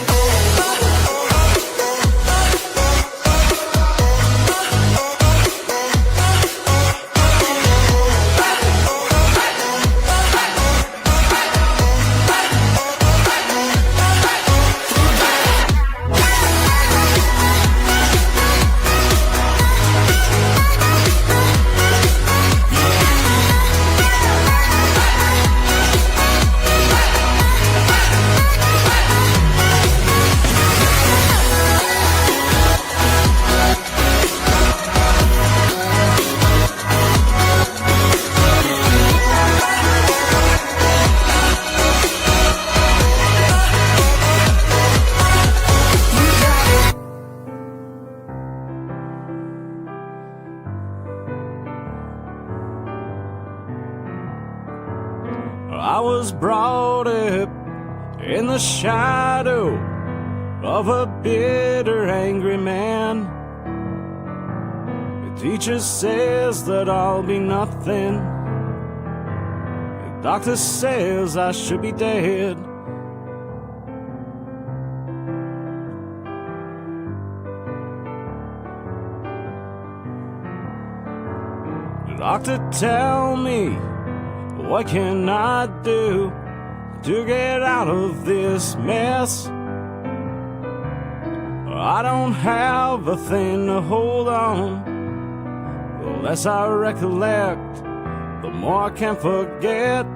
I was brought up in the shadow of a bitter, angry man. The teacher says that I'll be nothing. The doctor says I should be dead. The doctor, tell me, what can I do to get out of this mess? I don't have a thing to hold on. The less I recollect, the more I can forget.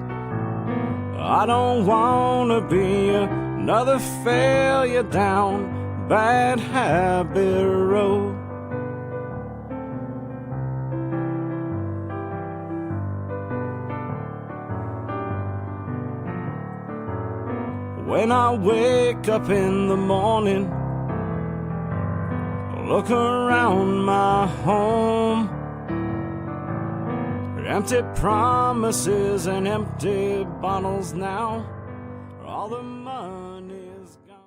I don't wanna be another failure down bad habit road. When I wake up in the morning, look around my home. Empty promises and empty bottles now. All the money's gone.